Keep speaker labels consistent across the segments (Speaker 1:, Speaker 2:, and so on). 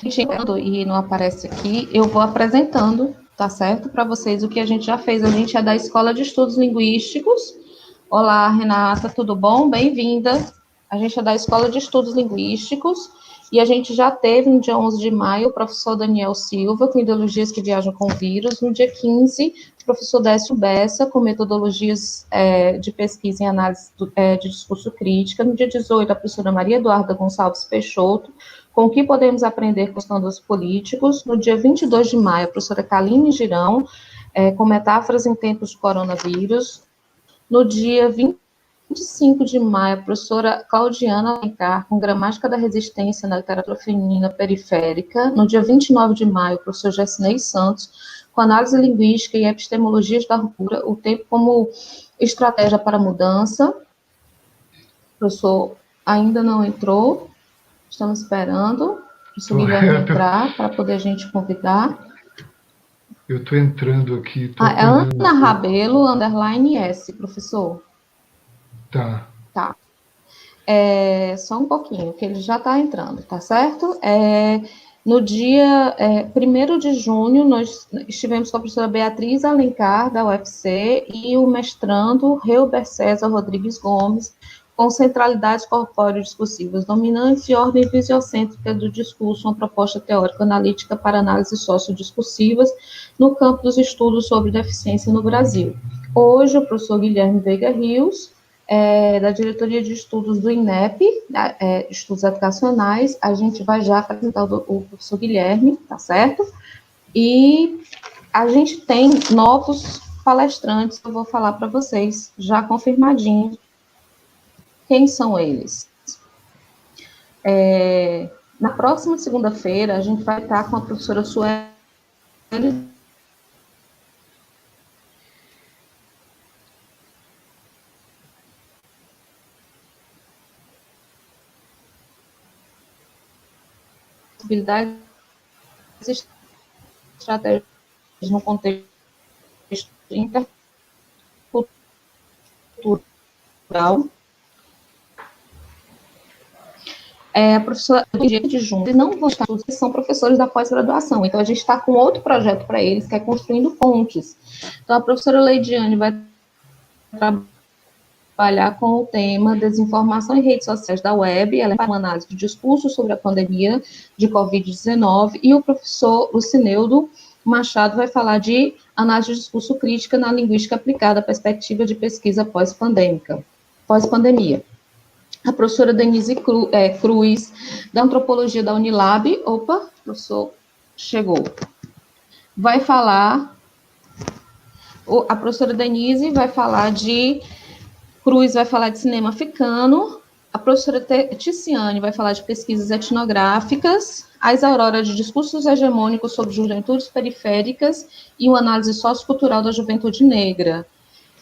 Speaker 1: E não aparece aqui, eu vou apresentando, tá certo? Para vocês o que a gente já fez. A gente é da Escola de Estudos Linguísticos. Olá, Renata, tudo bom? Bem-vinda. A gente é da Escola de Estudos Linguísticos e a gente já teve no dia 11 de maio o professor Daniel Silva, com ideologias que viajam com vírus. No dia 15, o professor Décio Bessa, com metodologias de pesquisa e análise de discurso crítica. No dia 18, a professora Maria Eduarda Gonçalves Peixoto, com o que podemos aprender com os escândalos políticos. No dia 22 de maio, a professora Kaline Girão, com metáforas em tempos de coronavírus. No dia 25 de maio, a professora Claudiana Alencar, com gramática da resistência na literatura feminina periférica. No dia 29 de maio, o professor Gessinei Santos, com análise linguística e epistemologias da ruptura, o tempo como estratégia para a mudança. O professor ainda não entrou, estamos esperando o professor Guilherme entrar para poder a gente convidar.
Speaker 2: Eu estou entrando aqui.
Speaker 1: É Ana Rabelo, _S, professor.
Speaker 2: Tá.
Speaker 1: Só um pouquinho, que ele já está entrando, tá certo? No dia 1º de junho, nós estivemos com a professora Beatriz Alencar, da UFC, e o mestrando Reuber César Rodrigues Gomes, com centralidades corpóreo-discursivas dominantes e ordem fisiocêntrica do discurso, uma proposta teórico-analítica para análises sociodiscursivas no campo dos estudos sobre deficiência no Brasil. Hoje, o professor Guilherme Veiga Rios, da Diretoria de Estudos do INEP, Estudos Educacionais, a gente vai já apresentar o professor Guilherme, tá certo? E a gente tem novos palestrantes que eu vou falar para vocês, já confirmadinho. Quem são eles? Na próxima segunda-feira, a gente vai estar com a professora Sueli possibilidades estratégias no contexto intercultural. A professora de junho, e não vão estar todos que são professores da pós-graduação, então a gente está com outro projeto para eles, que é Construindo Pontes. Então a professora Leidiane vai trabalhar com o tema Desinformação em redes sociais da web, ela é uma análise de discurso sobre a pandemia de Covid-19, e o professor Lucineudo Machado vai falar de análise de discurso crítica na linguística aplicada à perspectiva de pesquisa pós-pandemia. A professora Denise Cruz, da Antropologia da Unilab, o professor chegou, vai falar, a professora Denise vai falar de, Cruz vai falar de cinema africano, a professora Ticiane vai falar de pesquisas etnográficas, a Isaurora de discursos hegemônicos sobre juventudes periféricas e uma análise sociocultural da juventude negra.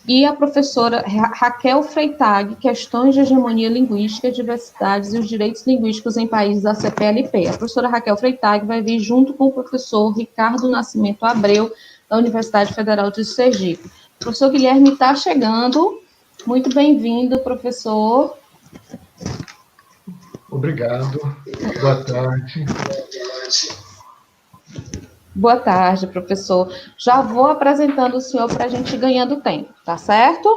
Speaker 1: E a professora Raquel Freitag, Questões de Hegemonia Linguística, Diversidades e os Direitos Linguísticos em Países da CPLP. A professora Raquel Freitag vai vir junto com o professor Ricardo Nascimento Abreu, da Universidade Federal de Sergipe. O professor Guilherme está chegando. Muito bem-vindo, professor.
Speaker 2: Obrigado. Boa tarde.
Speaker 1: Boa tarde, professor. Já vou apresentando o senhor para a gente ir ganhando tempo, tá certo?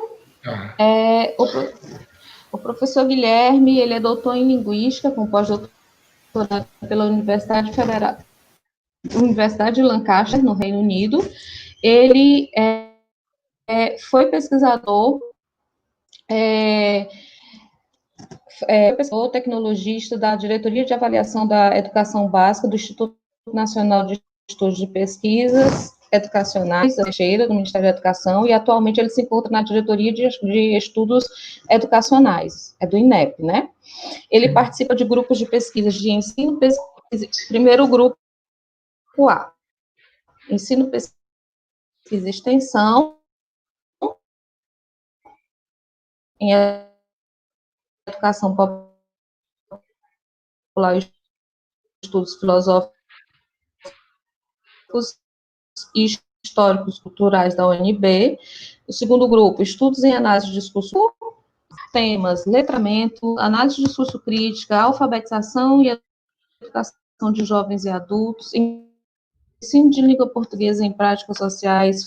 Speaker 1: O professor Guilherme, ele é doutor em Linguística, com pós-doutorado pela Universidade de Lancaster, no Reino Unido. Ele foi pesquisador, tecnologista da Diretoria de Avaliação da Educação Básica do Instituto Nacional de Estudos de Pesquisas Educacionais, do Ministério da Educação, e atualmente ele se encontra na Diretoria de Estudos Educacionais, do INEP, né? Ele participa de grupos de pesquisas de ensino, primeiro grupo A, ensino, pesquisa e extensão, em educação popular e estudos filosóficos e históricos culturais da UNB. O segundo grupo, estudos em análise de discurso, temas, letramento, análise de discurso crítica, alfabetização e educação de jovens e adultos, ensino de língua portuguesa em práticas sociais,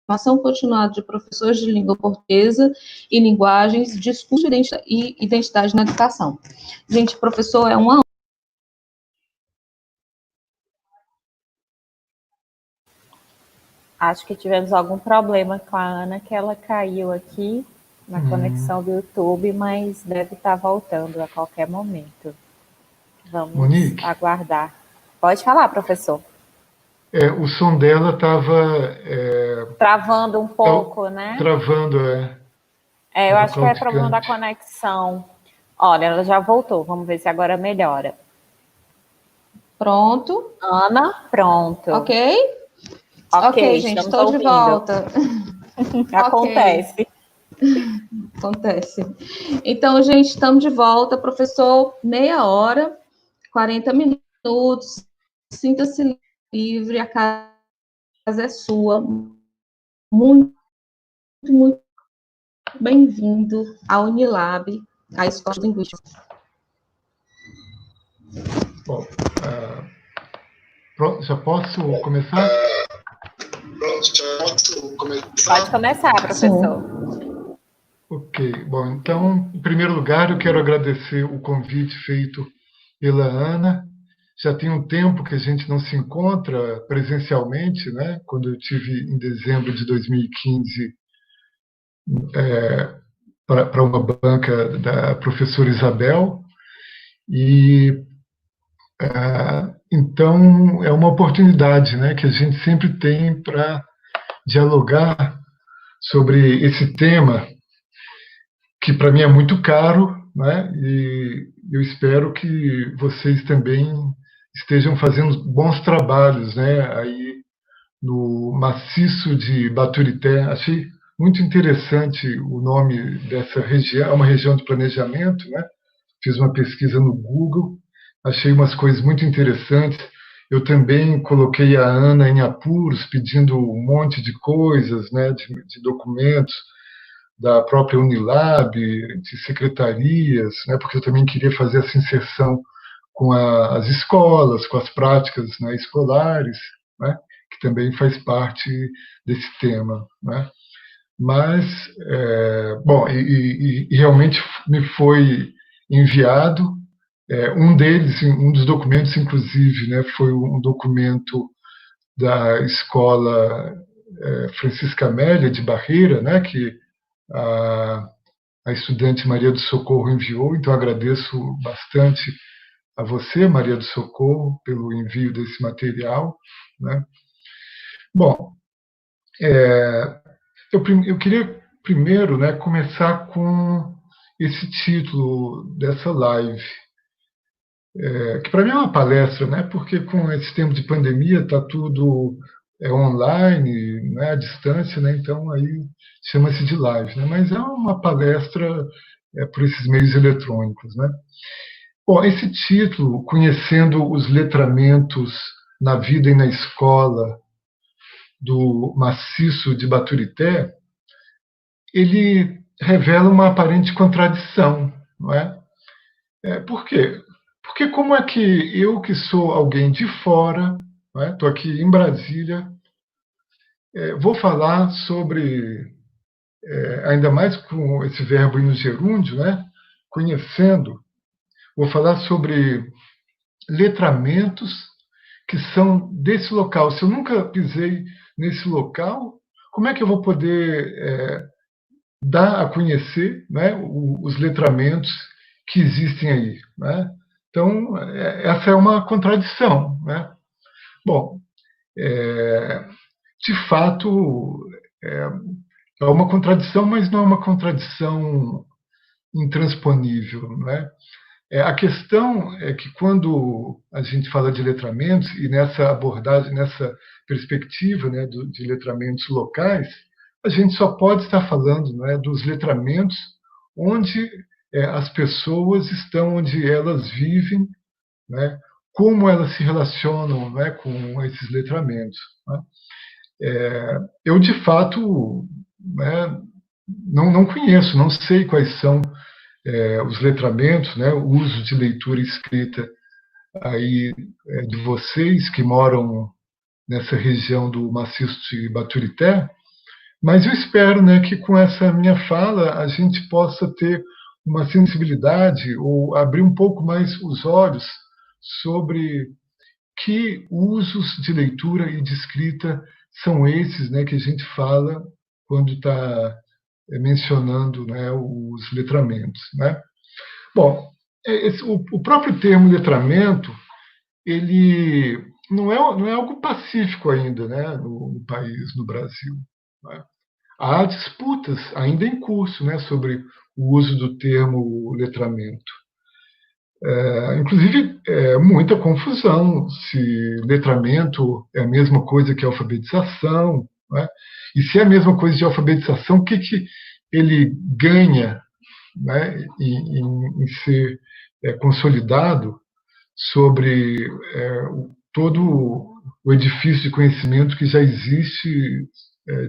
Speaker 1: formação continuada de professores de língua portuguesa e linguagens, discurso e identidade na educação. Gente, professor, é uma...
Speaker 3: Acho que tivemos algum problema com a Ana, que ela caiu aqui na conexão do YouTube, mas deve estar voltando a qualquer momento. Vamos
Speaker 2: Monique,
Speaker 3: aguardar. Pode falar, professor.
Speaker 2: o som dela estava
Speaker 3: Travando um pouco, né?
Speaker 2: Travando,
Speaker 3: eu acho que é problema da conexão. Olha, ela já voltou. Vamos ver se agora melhora.
Speaker 1: Pronto.
Speaker 3: Ana, pronto.
Speaker 1: Ok? Ok, gente, estou de volta.
Speaker 3: Acontece.
Speaker 1: Acontece. Então, gente, estamos de volta. Professor, meia hora, 40 minutos. Sinta-se livre, a casa é sua. Muito, muito bem-vindo à Unilab, à Escola de Linguística.
Speaker 2: Bom, já posso começar?
Speaker 3: Pode começar, professor.
Speaker 1: Sim.
Speaker 2: Ok, bom, então, em primeiro lugar, eu quero agradecer o convite feito pela Ana. Já tem um tempo que a gente não se encontra presencialmente, né? Quando eu tive em dezembro de 2015 para uma banca da professora Isabel, e então é uma oportunidade, né, que a gente sempre tem para dialogar sobre esse tema que para mim é muito caro, né, e eu espero que vocês também estejam fazendo bons trabalhos, né, aí no maciço de Baturité. Achei muito interessante o nome dessa região, é uma região de planejamento, né? Fiz uma pesquisa no Google, achei umas coisas muito interessantes. Eu também coloquei a Ana em apuros, pedindo um monte de coisas, né, de documentos da própria Unilab, de secretarias, né, porque eu também queria fazer essa inserção com as escolas, com as práticas, né, escolares, né, que também faz parte desse tema, né? Mas, bom, e realmente me foi enviado um deles, um dos documentos, inclusive, né, foi um documento da escola Francisca Amélia de Barreira, né, que a estudante Maria do Socorro enviou. Então agradeço bastante a você, Maria do Socorro, pelo envio desse material, né? Bom, eu queria primeiro, né, começar com esse título dessa live, que para mim é uma palestra, né, porque com esse tempo de pandemia está tudo online, né, à distância, né, então aí chama-se de live, né, mas é uma palestra por esses meios eletrônicos, né. Bom, esse título, Conhecendo os Letramentos na Vida e na Escola, do Maciço de Baturité, ele revela uma aparente contradição, não é? Por quê? Porque como é que eu, que sou alguém de fora, estou aqui em Brasília, vou falar sobre, ainda mais com esse verbo no gerúndio, né? Conhecendo, vou falar sobre letramentos que são desse local. Se eu nunca pisei nesse local, como é que eu vou poder dar a conhecer, né, os letramentos que existem aí, né? Então, essa é uma contradição, né? Bom, de fato, é uma contradição, mas não é uma contradição intransponível, né? A questão é que quando a gente fala de letramentos, e nessa abordagem, nessa perspectiva, né, de letramentos locais, a gente só pode estar falando, né, dos letramentos onde as pessoas estão, onde elas vivem, né, como elas se relacionam, né, com esses letramentos, né. Eu, de fato, né, não conheço, não sei quais são os letramentos, né, o uso de leitura escrita aí de vocês que moram nessa região do maciço de Baturité, mas eu espero, né, que com essa minha fala a gente possa ter uma sensibilidade ou abrir um pouco mais os olhos sobre que usos de leitura e de escrita são esses, né, que a gente fala quando está mencionando, né, os letramentos, né? Bom, o próprio termo letramento, ele não é algo pacífico ainda, né, no país, no Brasil, né? Há disputas ainda em curso, né, sobre o uso do termo letramento. Inclusive, muita confusão se letramento é a mesma coisa que alfabetização, né? E se é a mesma coisa de alfabetização, o que ele ganha, né, em ser consolidado sobre todo o edifício de conhecimento que já existe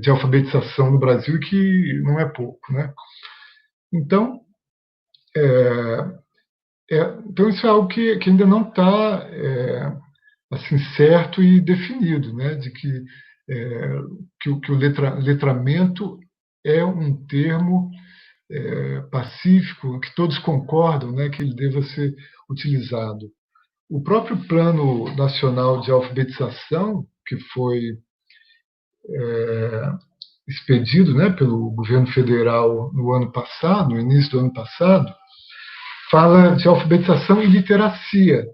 Speaker 2: de alfabetização no Brasil e que não é pouco, né? Então, então isso é algo que ainda não está assim certo e definido, né? De que o letramento é um termo pacífico, que todos concordam, né, que ele deva ser utilizado. O próprio Plano Nacional de Alfabetização, que foi expedido, né, pelo governo federal no ano passado, no início do ano passado, fala de alfabetização e literacia,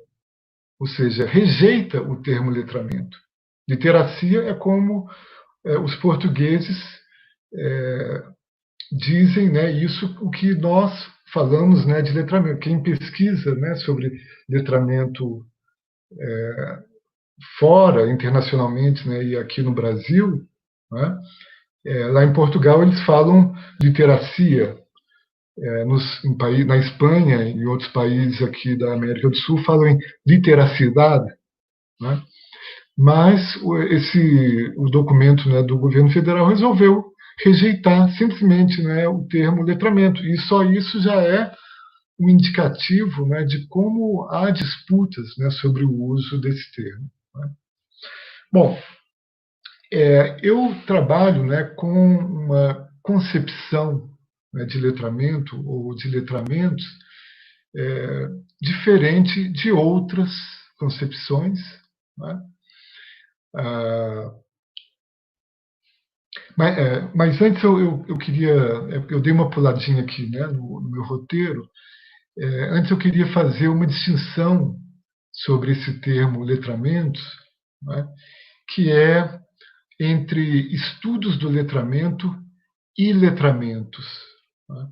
Speaker 2: ou seja, rejeita o termo letramento. Literacia é como os portugueses dizem, né, isso o que nós falamos, né, de letramento. Quem pesquisa, né, sobre letramento fora, internacionalmente, né, e aqui no Brasil, né, lá em Portugal eles falam literacia, na Espanha e em outros países aqui da América do Sul falam em literacidade, né? Mas o documento, né, do governo federal resolveu rejeitar simplesmente, né, o termo letramento, e só isso já é um indicativo, né, de como há disputas, né, sobre o uso desse termo, né? Bom, eu trabalho, né, com uma concepção, né, de letramento ou de letramentos diferente de outras concepções, né? Ah, mas antes eu queria, eu dei uma puladinha aqui, né, no meu roteiro. Antes eu queria fazer uma distinção sobre esse termo letramentos, né, que é entre estudos do letramento e letramentos, né?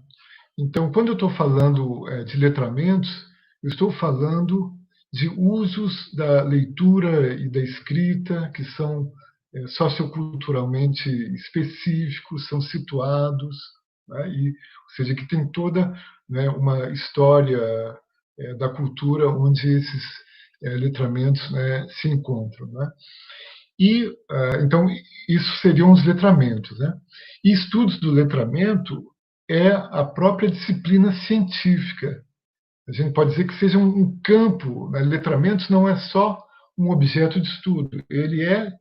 Speaker 2: Então, quando eu estou falando de letramentos, eu estou falando de usos da leitura e da escrita que são socioculturalmente específicos, são situados, né, ou seja, que tem toda, né, uma história da cultura onde esses letramentos, né, se encontram, né? E, então, isso seriam os letramentos, né? E estudos do letramento é a própria disciplina científica. A gente pode dizer que seja um campo, né? Letramentos não é só um objeto de estudo, ele é,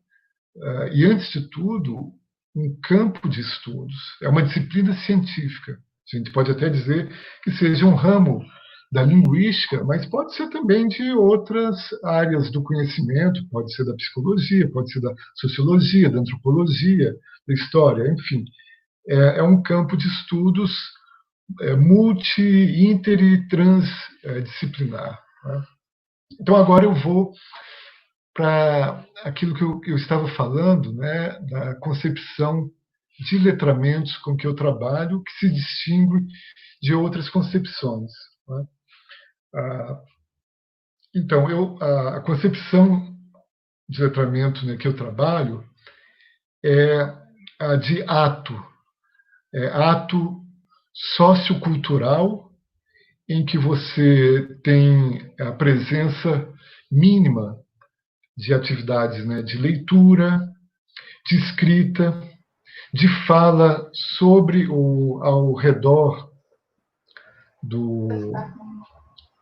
Speaker 2: e antes de tudo, um campo de estudos, é uma disciplina científica. A gente pode até dizer que seja um ramo da linguística, mas pode ser também de outras áreas do conhecimento, pode ser da psicologia, pode ser da sociologia, da antropologia, da história, enfim. É um campo de estudos multi, inter e transdisciplinar, né? Então, agora eu vou para aquilo que eu estava falando, né, da concepção de letramentos com que eu trabalho, que se distingue de outras concepções, né? Então, a concepção de letramento, né, que eu trabalho é a de ato sociocultural em que você tem a presença mínima de atividades, né, de leitura, de escrita, de fala sobre ou ao redor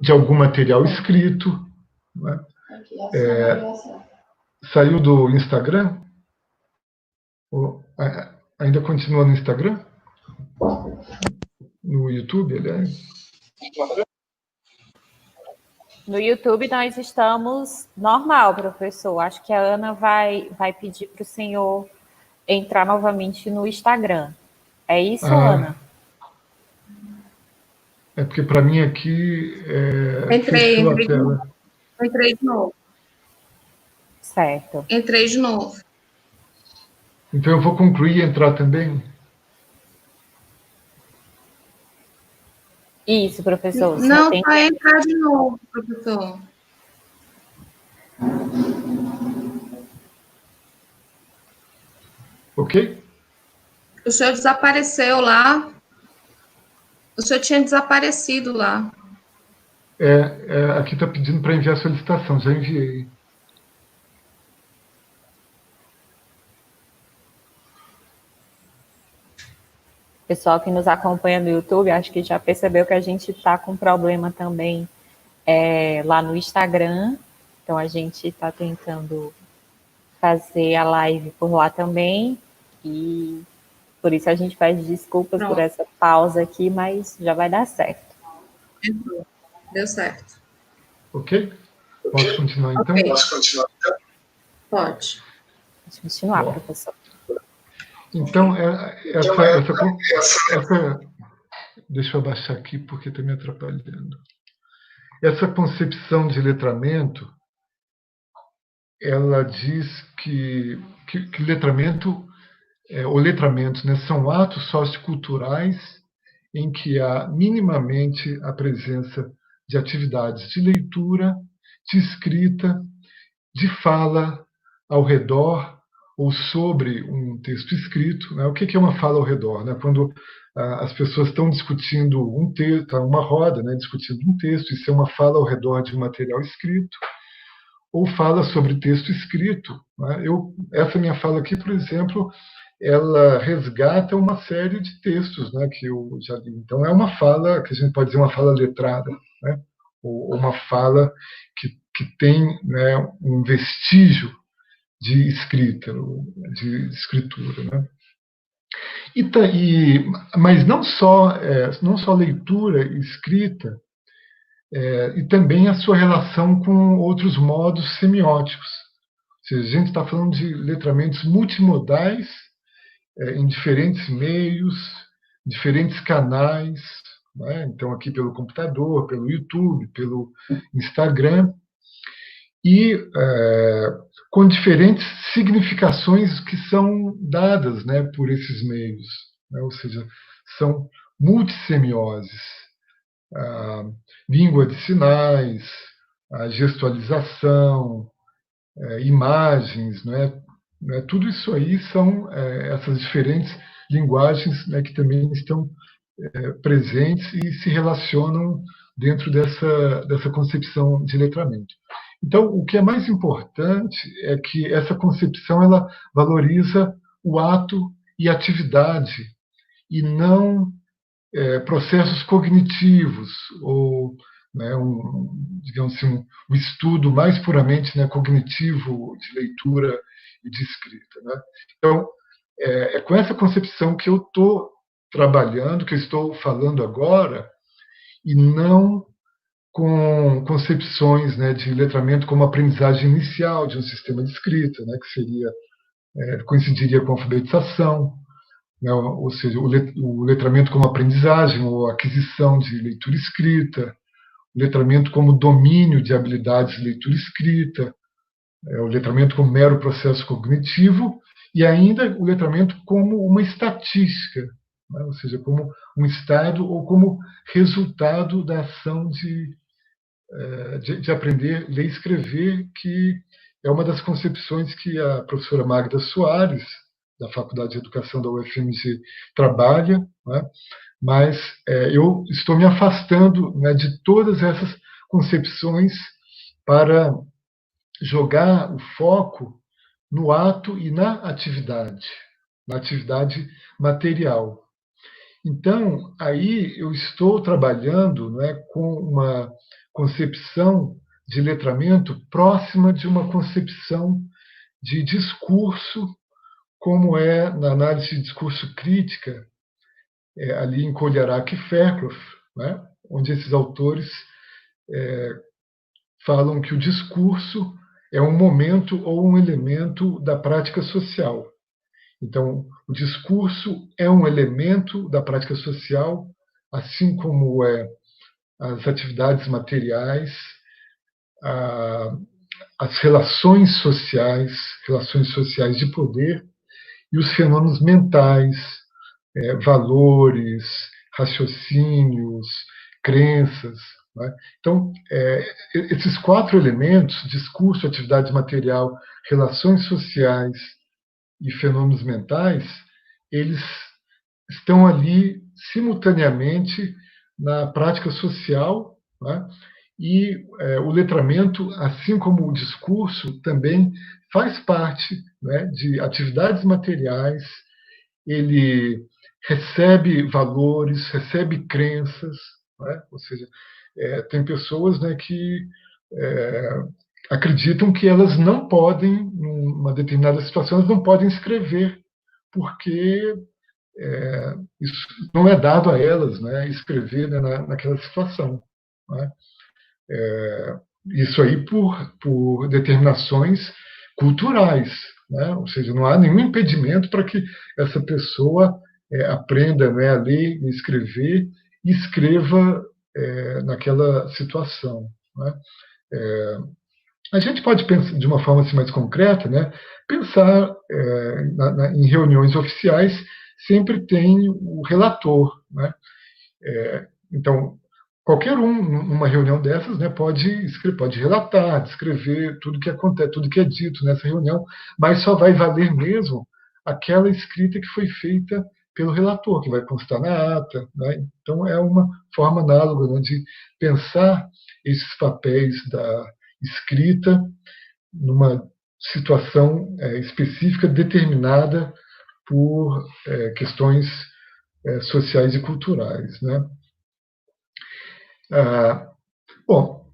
Speaker 2: de algum material escrito, né? Saiu do Instagram? Ainda continua no Instagram? No YouTube, aliás?
Speaker 3: No YouTube nós estamos normal, professor. Acho que a Ana vai pedir para o senhor entrar novamente no Instagram. É isso, Ana?
Speaker 2: É porque para mim aqui fechou a tela.
Speaker 1: Entrei de novo.
Speaker 3: Certo.
Speaker 1: Entrei de novo.
Speaker 2: Então eu vou concluir e entrar também?
Speaker 3: Isso, professor.
Speaker 1: Não, vai entrar de novo, professor.
Speaker 2: Ok?
Speaker 1: O senhor desapareceu lá. O senhor tinha desaparecido lá.
Speaker 2: Aqui está pedindo para enviar a solicitação, já enviei.
Speaker 3: Pessoal que nos acompanha no YouTube, acho que já percebeu que a gente está com problema também lá no Instagram. Então, a gente está tentando fazer a live por lá também. E por isso a gente pede desculpas por essa pausa aqui, mas já vai dar certo.
Speaker 1: Deu certo.
Speaker 2: Ok? Posso continuar, então?
Speaker 1: Posso continuar, então? Pode.
Speaker 3: Pode continuar, professor.
Speaker 2: Então, deixa eu abaixar aqui porque está me atrapalhando. Essa concepção de letramento, ela diz que letramento, ou letramentos, né, são atos socioculturais em que há minimamente a presença de atividades de leitura, de escrita, de fala ao redor ou sobre um texto escrito. Né? O que é uma fala ao redor? Né? Quando as pessoas estão discutindo um texto, uma roda, né, discutindo um texto, isso é uma fala ao redor de um material escrito, ou fala sobre texto escrito. Né? Essa minha fala aqui, por exemplo, ela resgata uma série de textos, né, que eu já li. Então, é uma fala que a gente pode dizer uma fala letrada, né? Ou uma fala que tem, né, um vestígio de escrita, de escritura, né? Mas não só leitura e escrita, e também a sua relação com outros modos semióticos. Ou seja, a gente está falando de letramentos multimodais, em diferentes meios, diferentes canais, né? Então aqui pelo computador, pelo YouTube, pelo Instagram, e com diferentes significações que são dadas, né, por esses meios, né? Ou seja, são multissemioses, a língua de sinais, a gestualização, imagens, né? Tudo isso aí são essas diferentes linguagens, né, que também estão presentes e se relacionam dentro dessa concepção de letramento. Então, o que é mais importante é que essa concepção ela valoriza o ato e atividade e não processos cognitivos ou, né, digamos assim, um estudo mais puramente, né, cognitivo de leitura e de escrita, né? Então, é com essa concepção que eu estou trabalhando, que eu estou falando agora, e não com concepções, né, de letramento como aprendizagem inicial de um sistema de escrita, né, que seria coincidiria com a alfabetização, né, ou seja, o letramento como aprendizagem ou aquisição de leitura escrita, o letramento como domínio de habilidades de leitura escrita, o letramento como mero processo cognitivo e ainda o letramento como uma estatística, né, ou seja, como um estado ou como resultado da ação de aprender a ler e escrever, que é uma das concepções que a professora Magda Soares, da Faculdade de Educação da UFMG, trabalha, né? Mas eu estou me afastando, né, de todas essas concepções para jogar o foco no ato e na atividade material. Então, aí eu estou trabalhando, né, com uma concepção de letramento próxima de uma concepção de discurso, como é na análise de discurso crítica, ali em Kolyarák e Fairclough, né, onde esses autores falam que o discurso é um momento ou um elemento da prática social. Então, o discurso é um elemento da prática social, assim como as atividades materiais, as relações sociais de poder e os fenômenos mentais, valores, raciocínios, crenças. Né? Então, esses 4 elementos, discurso, atividade material, relações sociais e fenômenos mentais, eles estão ali simultaneamente na prática social, né? E o letramento, assim como o discurso, também faz parte, né, de atividades materiais. Ele recebe valores, recebe crenças, né? Ou seja, tem pessoas, né, que acreditam que elas não podem, numa determinada situação, elas não podem escrever, porque isso não é dado a elas, né, escrever, né, naquela situação. Né? Isso aí por determinações culturais, né? Ou seja, não há nenhum impedimento para que essa pessoa aprenda, né, a ler e escrever e escreva naquela situação. Né? A gente pode pensar de uma forma assim, mais concreta, né? Pensar em reuniões oficiais, sempre tem o relator. Né? Então, qualquer um, numa reunião dessas, né, pode relatar, descrever tudo que acontece, tudo que é dito nessa reunião, mas só vai valer mesmo aquela escrita que foi feita pelo relator, que vai constar na ata. Né? Então, é uma forma análoga, né, de pensar esses papéis da escrita numa situação específica, determinada por questões sociais e culturais. Né? Bom,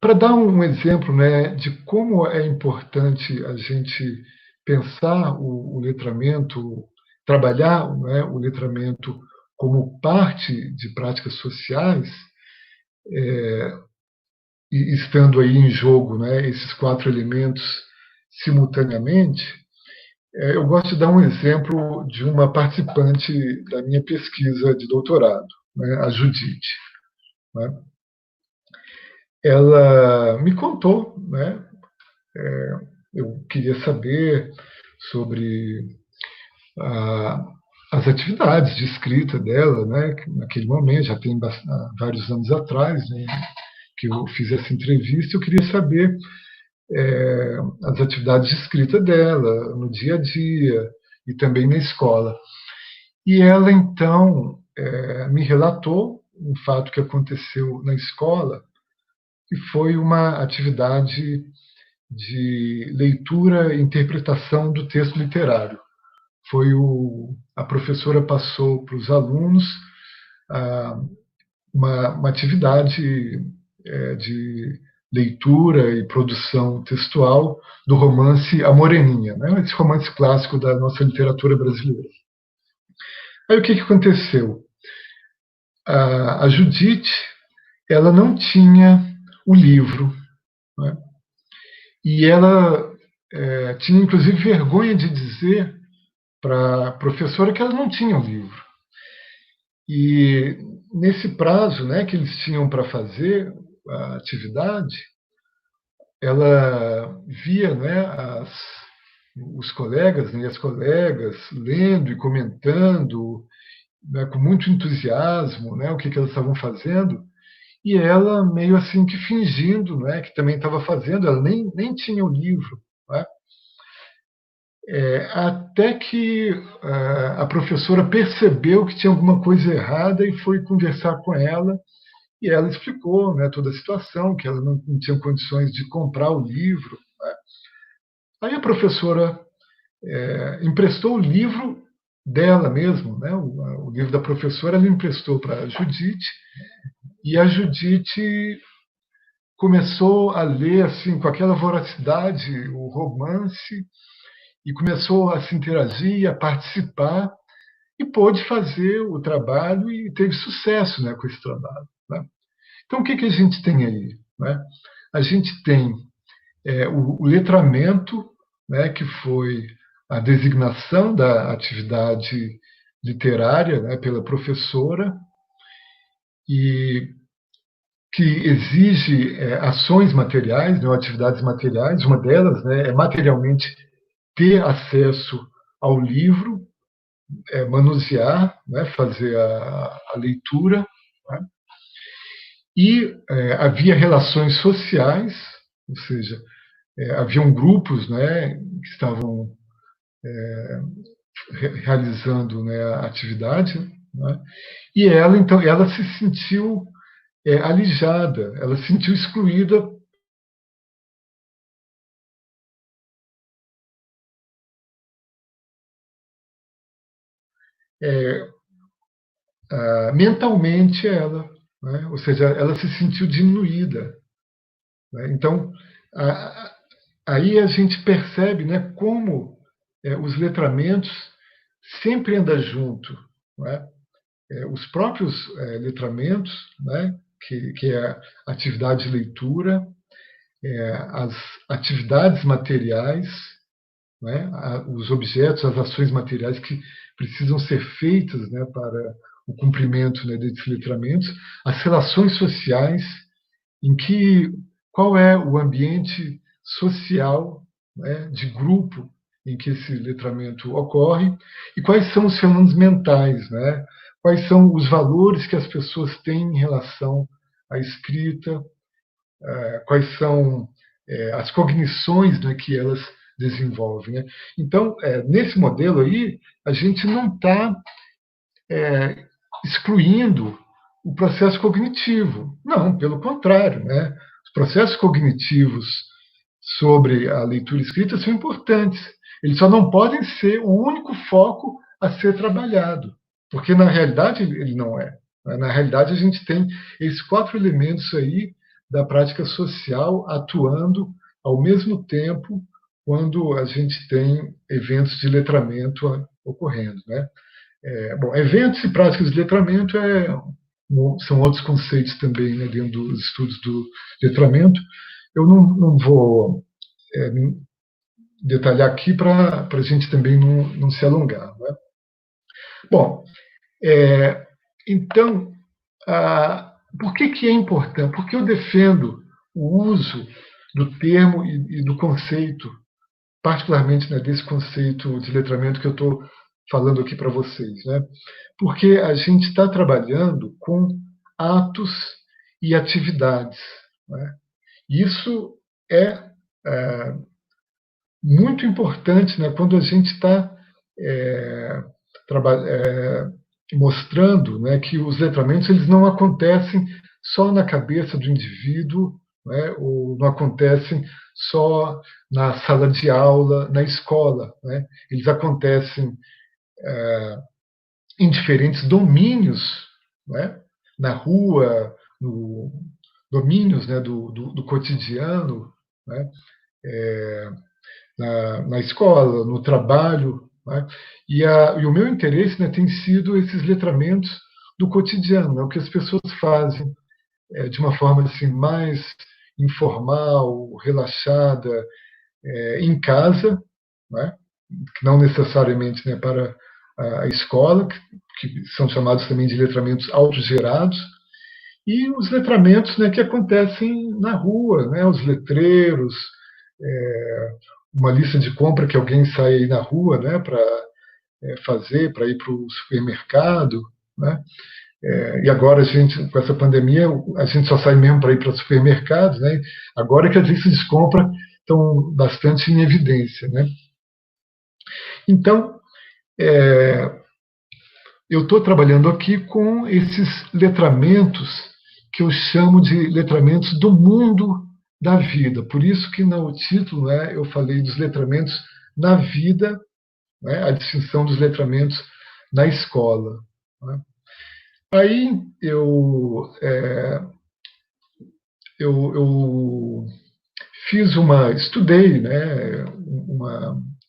Speaker 2: para dar um exemplo, né, de como é importante a gente pensar o letramento, trabalhar, né, o letramento como parte de práticas sociais, e estando aí em jogo, né, esses 4 elementos simultaneamente, eu gosto de dar um exemplo de uma participante da minha pesquisa de doutorado, né, a Judite. Né? Ela me contou, né, eu queria saber sobre as atividades de escrita dela, né, naquele momento, já tem vários anos atrás, né, que eu fiz essa entrevista. Eu queria saber as atividades de escrita dela no dia a dia e também na escola. E ela, então, me relatou um fato que aconteceu na escola, que foi uma atividade de leitura e interpretação do texto literário. A professora passou para os alunos uma atividade de leitura e produção textual do romance A Moreninha, né? Esse romance clássico da nossa literatura brasileira. Aí o que aconteceu? A Judite, ela não tinha o livro, né? E ela tinha, inclusive, vergonha de dizer para a professora que ela não tinha o livro. E nesse prazo, né, que eles tinham para fazer a atividade, ela via, né, os colegas, né, e as colegas lendo e comentando, né, com muito entusiasmo, né, o que elas estavam fazendo, e ela meio assim que fingindo, né, que também estava fazendo, ela nem tinha o livro. Né? Até que a professora percebeu que tinha alguma coisa errada e foi conversar com ela, e ela explicou, né, toda a situação, que ela não tinha condições de comprar o livro. Né? Aí a professora emprestou o livro dela mesmo, né, o livro da professora, ela emprestou para a Judite, e a Judite começou a ler assim com aquela voracidade o romance e começou a se interagir, a participar e pôde fazer o trabalho e teve sucesso, né, com esse trabalho, né? Então, o que a gente tem aí, né? A gente tem o letramento, né, que foi a designação da atividade literária, né, pela professora, e que exige ações materiais, né, atividades materiais. Uma delas, né, é materialmente ter acesso ao livro, manusear, né, fazer a leitura, né? E havia relações sociais, ou seja, haviam grupos, né, que estavam realizando, né, a atividade, né? E ela, então, ela se sentiu alijada, ela se sentiu excluída mentalmente, ela, né? Ou seja, ela se sentiu diminuída, né? Então, a, aí a gente percebe, né, como os letramentos sempre andam junto, né? Os próprios letramentos, né, que é a atividade de leitura, as atividades materiais, né, os objetos, as ações materiais que precisam ser feitas, né, para o cumprimento, né, desses letramentos, as relações sociais, em que qual é o ambiente social, né, de grupo em que esse letramento ocorre e quais são os fenômenos mentais, né? Quais são os valores que as pessoas têm em relação à escrita, quais são as cognições, né, que elas desenvolvem, né? Então, nesse modelo aí, a gente não está excluindo o processo cognitivo. Não, pelo contrário, né? Os processos cognitivos sobre a leitura escrita são importantes. Eles só não podem ser o único foco a ser trabalhado, porque na realidade ele não é. Na realidade, a gente tem esses 4 elementos aí da prática social atuando ao mesmo tempo quando a gente tem eventos de letramento ocorrendo, né? Bom, eventos e práticas de letramento são outros conceitos também, né, dentro dos estudos do letramento. Eu não vou é, detalhar aqui para a gente também não se alongar, né? Bom, então, por que é importante? Porque eu defendo o uso do termo e do conceito, particularmente, né, desse conceito de letramento que eu estou falando aqui para vocês, né? Porque a gente está trabalhando com atos e atividades, né? Isso é muito importante, né, quando a gente está é, mostrando, né, que os letramentos eles não acontecem só na cabeça do indivíduo, né, ou não acontecem só na sala de aula, na escola, né? Eles acontecem em diferentes domínios, né? Na rua, no, domínios, né, do cotidiano, né? Na escola, no trabalho, né? E o meu interesse, né, tem sido esses letramentos do cotidiano, né? O que as pessoas fazem de uma forma assim mais informal, relaxada, em casa, né? Não necessariamente, né, para a escola, que são chamados também de letramentos autogerados, e os letramentos, né, que acontecem na rua, né, os letreiros, uma lista de compra que alguém sai aí na rua, né, para fazer, para ir para o supermercado, né? E agora a gente, com essa pandemia, a gente só sai mesmo para ir para supermercados, né? Agora que as listas de compra estão bastante em evidência, né? Então, eu estou trabalhando aqui com esses letramentos que eu chamo de letramentos do mundo da vida. Por isso que no título, né, eu falei dos letramentos na vida, né, a distinção dos letramentos na escola, né? Aí eu eu estudei, né,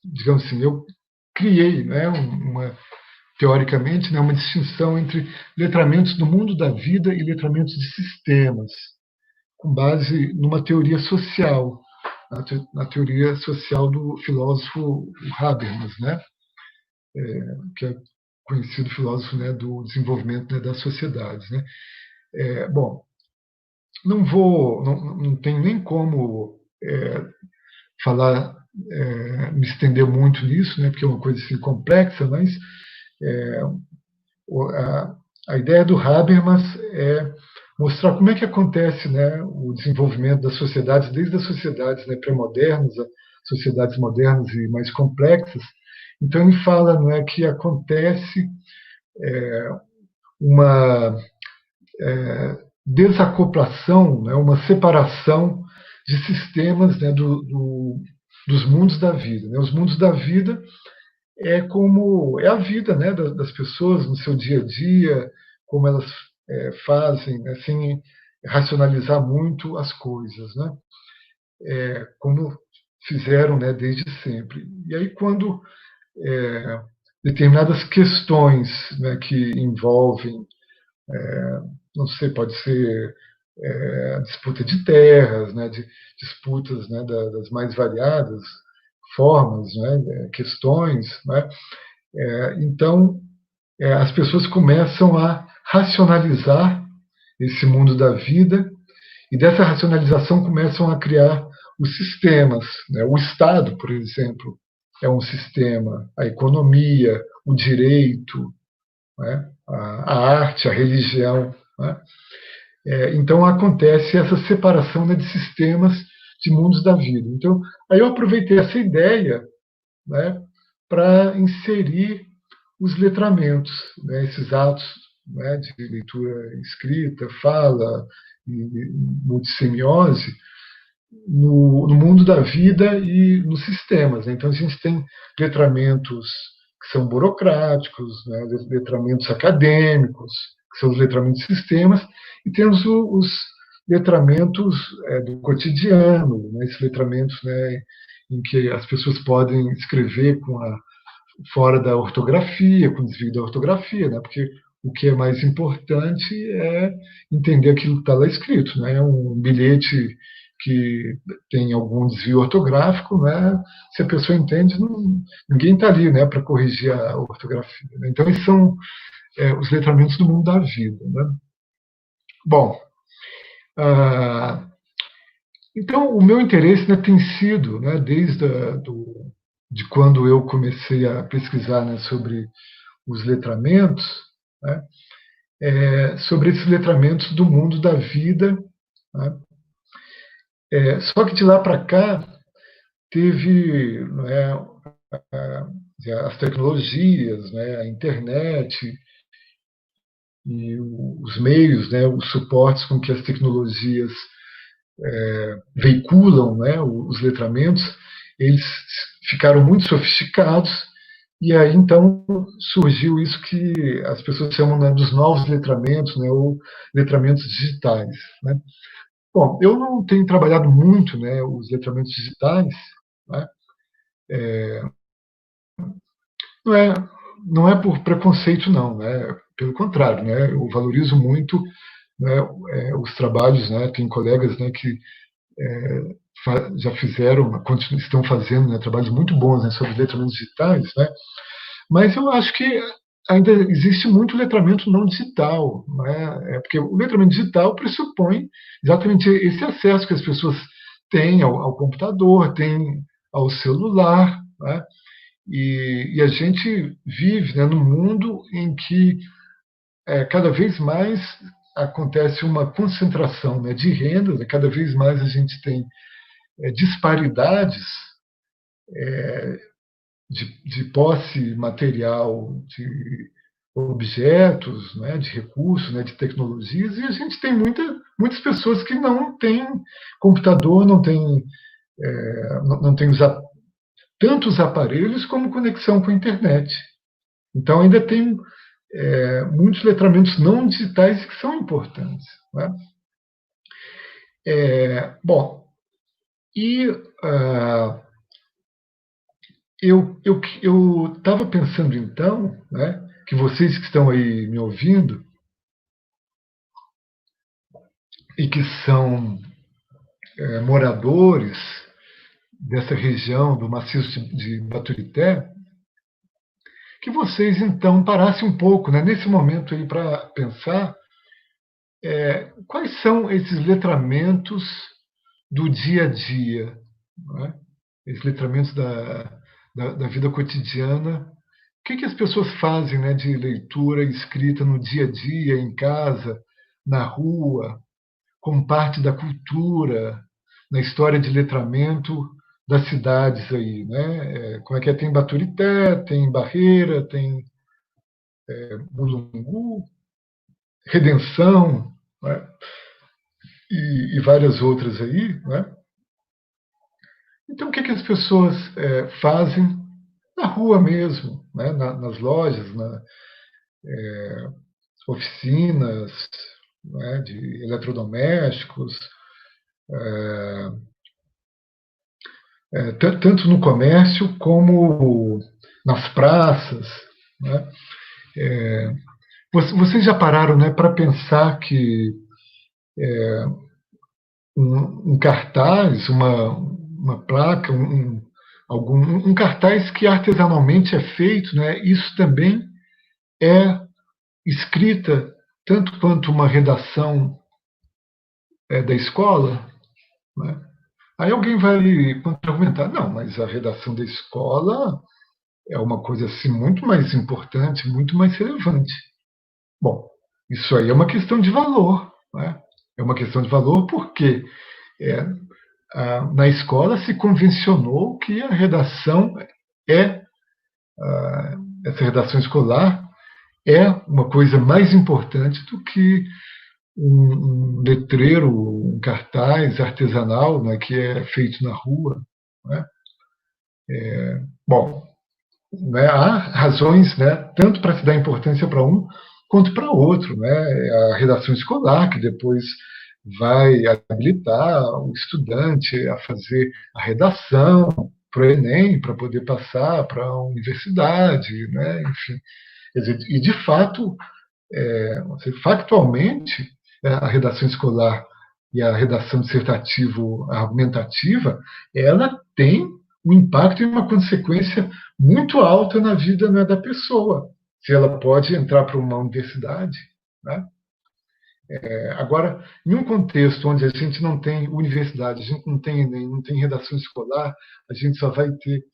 Speaker 2: digamos assim, eu criei, né, teoricamente, né, uma distinção entre letramentos do mundo da vida e letramentos de sistemas, com base numa teoria social, na teoria social do filósofo Habermas, né, que é conhecido filósofo, né, do desenvolvimento, né, das sociedades, né. Bom, não tenho nem como falar, me estender muito nisso, né, porque é uma coisa assim complexa, mas é, a, a ideia do Habermas é mostrar como é que acontece, né, o desenvolvimento das sociedades, desde as sociedades, né, pré-modernas, a sociedades modernas e mais complexas. Então ele fala, não é, que acontece uma desacoplação, né, uma separação de sistemas, né, dos mundos da vida. Né? Os mundos da vida é a vida, né, das pessoas no seu dia a dia, como elas fazem, assim, racionalizar muito as coisas, né? Como fizeram, né, desde sempre. E aí quando determinadas questões, né, que envolvem, não sei, pode ser disputa de terras, né, de disputas, né, das mais variadas formas, né, questões, né, então as pessoas começam a racionalizar esse mundo da vida e dessa racionalização começam a criar os sistemas, né, o Estado, por exemplo, é um sistema, a economia, o direito, né, a arte, a religião, né. Então acontece essa separação, né, de sistemas, de mundos da vida. Então, aí eu aproveitei essa ideia, né, para inserir os letramentos, né, esses atos, né, de leitura escrita, fala e multissemiose no mundo da vida e nos sistemas. Né? Então a gente tem letramentos que são burocráticos, né, letramentos acadêmicos, que são os letramentos de sistemas, e temos os letramentos do cotidiano, né, esses letramentos, né, em que as pessoas podem escrever fora da ortografia, com desvio da ortografia, né, porque o que é mais importante é entender aquilo que está lá escrito. Né, um bilhete que tem algum desvio ortográfico, né, se a pessoa entende, ninguém está ali, né, para corrigir a ortografia. Né. Então, esses são os letramentos do mundo da vida. Né. Bom, então o meu interesse, né, tem sido, né, desde de quando eu comecei a pesquisar, né, sobre os letramentos, né, sobre esses letramentos do mundo da vida. Né. Só que de lá para cá teve, né, as tecnologias, né, a internet e os meios, né, os suportes com que as tecnologias veiculam, né, os letramentos, eles ficaram muito sofisticados e aí então surgiu isso que as pessoas chamam, né, dos novos letramentos, né, ou letramentos digitais. Né. Bom, eu não tenho trabalhado muito, né, os letramentos digitais, né, não é, não é por preconceito, não, né, pelo contrário, né, eu valorizo muito, né, os trabalhos, né, tem colegas, né, que já fizeram, estão fazendo, né, trabalhos muito bons, né, sobre letramentos digitais, né, mas eu acho que ainda existe muito letramento não digital, né, porque o letramento digital pressupõe exatamente esse acesso que as pessoas têm ao computador, têm ao celular, né, e a gente vive, né, num mundo em que cada vez mais acontece uma concentração, né, de renda, né, cada vez mais a gente tem disparidades de posse material, de objetos, né, de recursos, né, de tecnologias, e a gente tem muitas pessoas que não têm computador, não têm, não têm tantos aparelhos como conexão com a internet. Então ainda tem muitos letramentos não digitais que são importantes. Né? Bom, e eu estava pensando então, né, que vocês que estão aí me ouvindo e que são moradores dessa região do maciço de Baturité, que vocês então parassem um pouco, né, nesse momento aí para pensar quais são esses letramentos do dia a dia, né? Esses letramentos da vida cotidiana. O que as pessoas fazem, né, de leitura e escrita no dia a dia, em casa, na rua, como parte da cultura, na história de letramento das cidades aí, né? Como é que é? Tem Baturité, tem Barreira, tem Mulungu, Redenção, né? E várias outras aí, né? Então, o que as pessoas fazem na rua mesmo, né? Nas lojas, nas oficinas, né? De eletrodomésticos, tanto no comércio como nas praças, né? Vocês já pararam, né, para pensar que um cartaz, uma placa, um cartaz que artesanalmente é feito, né, isso também é escrita tanto quanto uma redação da escola, né? Aí alguém vai contra-argumentar, não, mas a redação da escola é uma coisa assim muito mais importante, muito mais relevante. Bom, isso aí é uma questão de valor, né? É uma questão de valor porque é, na escola se convencionou que a redação é essa redação escolar é uma coisa mais importante do que um letreiro, um cartaz artesanal, né, que é feito na rua, né? Bom, né, há razões, né, tanto para se dar importância para um quanto para outro, né? A redação escolar que depois vai habilitar o estudante a fazer a redação para o Enem, para poder passar para a universidade, né? Enfim, quer dizer, e de fato, factualmente, a redação escolar e a redação dissertativo-argumentativa, ela tem um impacto e uma consequência muito alta na vida, né, da pessoa, se ela pode entrar para uma universidade, né? Agora, em um contexto onde a gente não tem universidade, a gente não tem Enem, não tem redação escolar, a gente só vai ter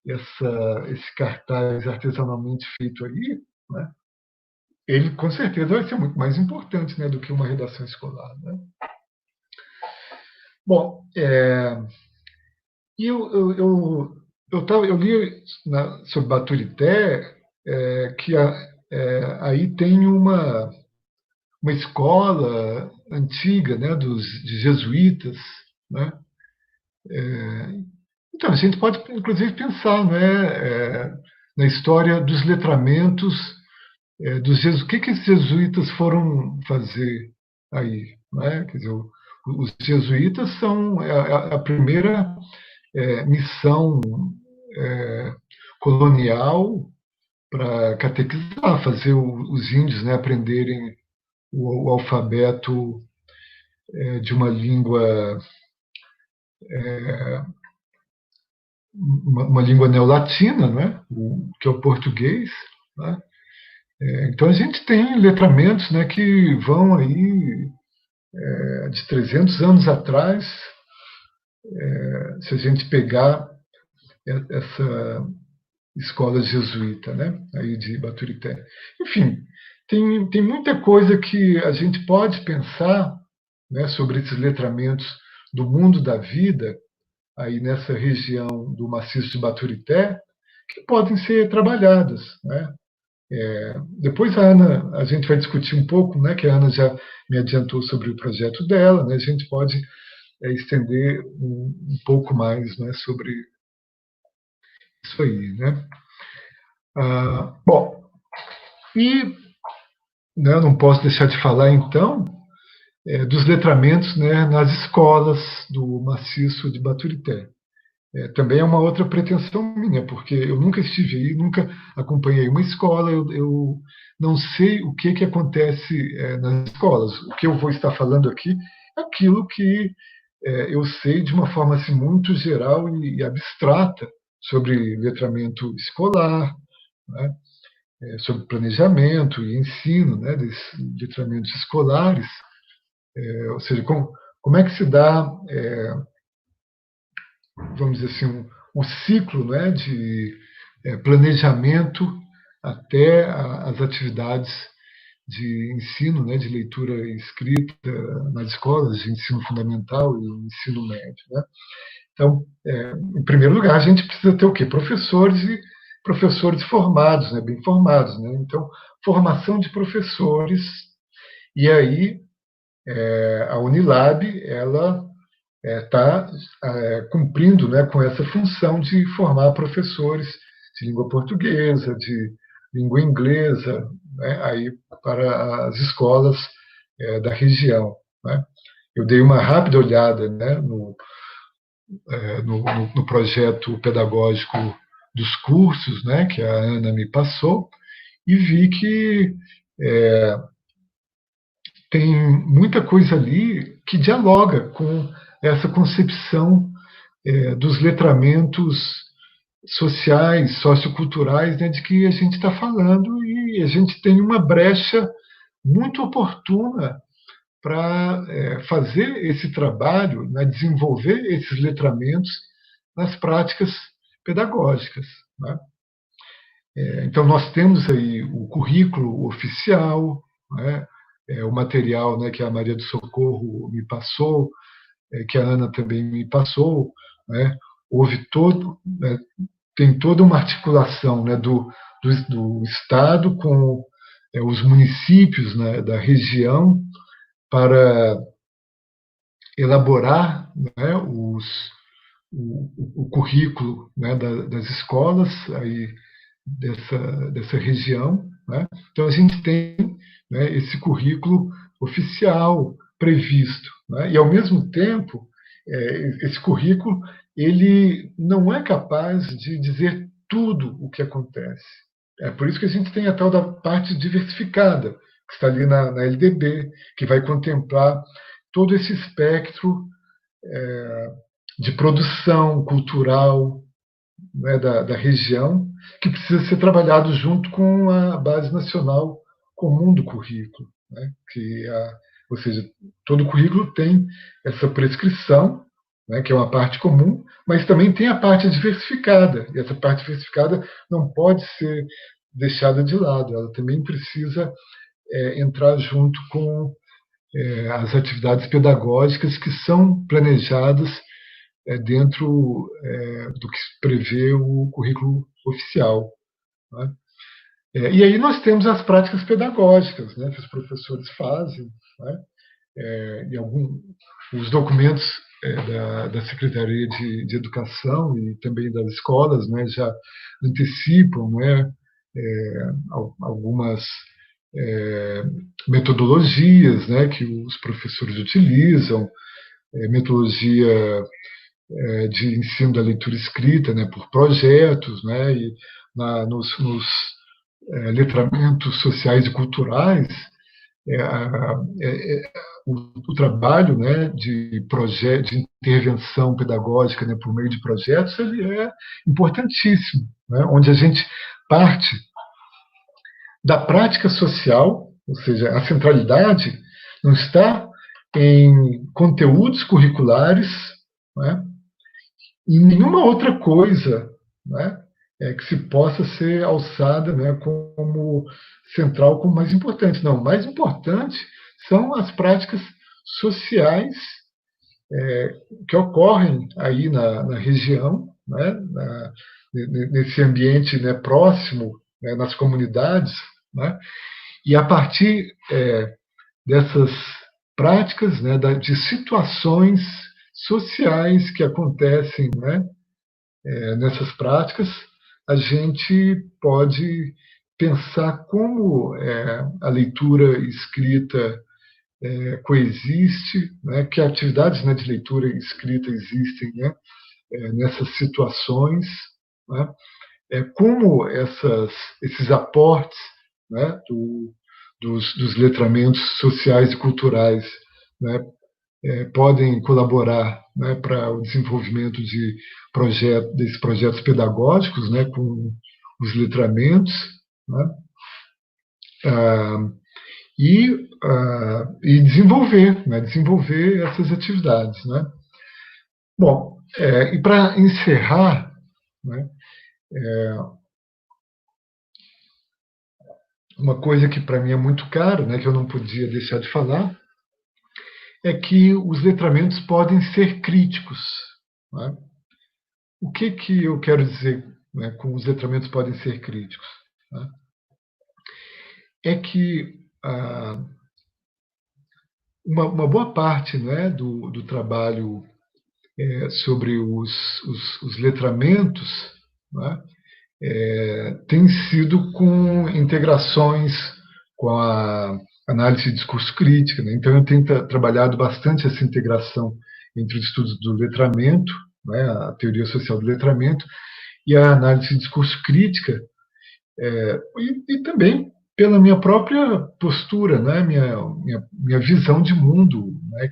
Speaker 2: esse cartaz artesanalmente feito aí, né? Ele com certeza vai ser muito mais importante, né, do que uma redação escolar, né? Bom, e eu li sobre Baturité que aí tem uma escola antiga, né, de jesuítas, né? Então, a gente pode, inclusive, pensar, né, na história dos letramentos dos jesuítas. O que esses jesuítas foram fazer aí? Né? Quer dizer, os jesuítas são a primeira missão colonial para catequizar, fazer os índios, né, aprenderem o alfabeto de uma língua, uma língua neolatina, né, que é o português. Né? Então a gente tem letramentos, né, que vão aí de 300 anos atrás, se a gente pegar essa escola jesuíta, né, aí de Baturité. Enfim, tem muita coisa que a gente pode pensar, né, sobre esses letramentos do mundo da vida, aí nessa região do maciço de Baturité, que podem ser trabalhadas, né? Depois a gente vai discutir um pouco, né, que a Ana já me adiantou sobre o projeto dela, né? A gente pode estender um pouco mais, né, sobre isso aí, né? Bom, e né, não posso deixar de falar então dos letramentos, né, nas escolas do maciço de Baturité. Também é uma outra pretensão minha, porque eu nunca estive aí, nunca acompanhei uma escola, eu não sei o que acontece nas escolas. O que eu vou estar falando aqui é aquilo que eu sei de uma forma assim, muito geral e abstrata sobre letramento escolar, né, sobre planejamento e ensino, né, desses letramentos escolares, ou seja, como é que se dá, vamos dizer assim, um ciclo, né, de planejamento até as atividades de ensino, né, de leitura e escrita nas escolas de ensino fundamental e ensino médio, né? Então, em primeiro lugar, a gente precisa ter o quê? Professores formados, né, bem formados, né? Então, formação de professores, e aí a Unilab, ela está cumprindo, né, com essa função de formar professores de língua portuguesa, de língua inglesa, né, aí para as escolas da região, né? Eu dei uma rápida olhada, né, no projeto pedagógico dos cursos, né, que a Ana me passou, e vi que tem muita coisa ali que dialoga com essa concepção dos letramentos sociais, socioculturais, né, de que a gente está falando, e a gente tem uma brecha muito oportuna para fazer esse trabalho, né, desenvolver esses letramentos nas práticas pedagógicas, né? Então, nós temos aí o currículo oficial, né, o material, né, que a Maria do Socorro me passou, que a Ana também me passou, né, houve né, tem toda uma articulação, né, do Estado com os municípios, né, da região para elaborar, né, o currículo, né, das escolas aí dessa região, né? Então a gente tem, né, esse currículo oficial previsto, né? E ao mesmo tempo esse currículo ele não é capaz de dizer tudo o que acontece. É por isso que a gente tem a tal da parte diversificada, que está ali na LDB, que vai contemplar todo esse espectro de produção cultural, né, da região, que precisa ser trabalhado junto com a base nacional comum do currículo, né, ou seja, todo currículo tem essa prescrição, né, que é uma parte comum, mas também tem a parte diversificada, e essa parte diversificada não pode ser deixada de lado, ela também precisa entrar junto com as atividades pedagógicas que são planejadas dentro do que prevê o currículo oficial, né? E aí nós temos as práticas pedagógicas, né, que os professores fazem, né, e os documentos da Secretaria de Educação e também das escolas, né, já antecipam, né, algumas metodologias, né, que os professores utilizam, metodologia de ensino da leitura escrita, né, por projetos, né, e nos letramentos sociais e culturais, é, é, é, o trabalho, né, de intervenção pedagógica, né, por meio de projetos, ele é importantíssimo, né, onde a gente parte da prática social, ou seja, a centralidade não está em conteúdos curriculares, né, e nenhuma outra coisa, né, que se possa ser alçada, né, como central, como mais importante. Não, o mais importante são as práticas sociais que ocorrem aí na região, né, nesse ambiente, né, próximo, né, nas comunidades, né, e a partir dessas práticas, né, de situações sociais que acontecem, né, nessas práticas, a gente pode pensar como a leitura escrita coexiste, né, que atividades, né, de leitura e escrita existem, né, nessas situações, né, como esses aportes, né, dos letramentos sociais e culturais, né, podem colaborar, né, para o desenvolvimento desses projetos pedagógicos, né, com os letramentos, né, ah, e desenvolver essas atividades, né. Bom, e para encerrar, né, uma coisa que para mim é muito caro, né, que eu não podia deixar de falar, é que os letramentos podem ser críticos, né? O que eu quero dizer, né, com os letramentos podem ser críticos? Né? É que uma boa parte, né, do trabalho sobre os letramentos, né, tem sido com integrações com a análise de discurso crítica. Né? Então, eu tenho trabalhado bastante essa integração entre os estudos do letramento, né, a teoria social do letramento, e a análise de discurso crítica, e também pela minha própria postura, né, minha visão de mundo, né,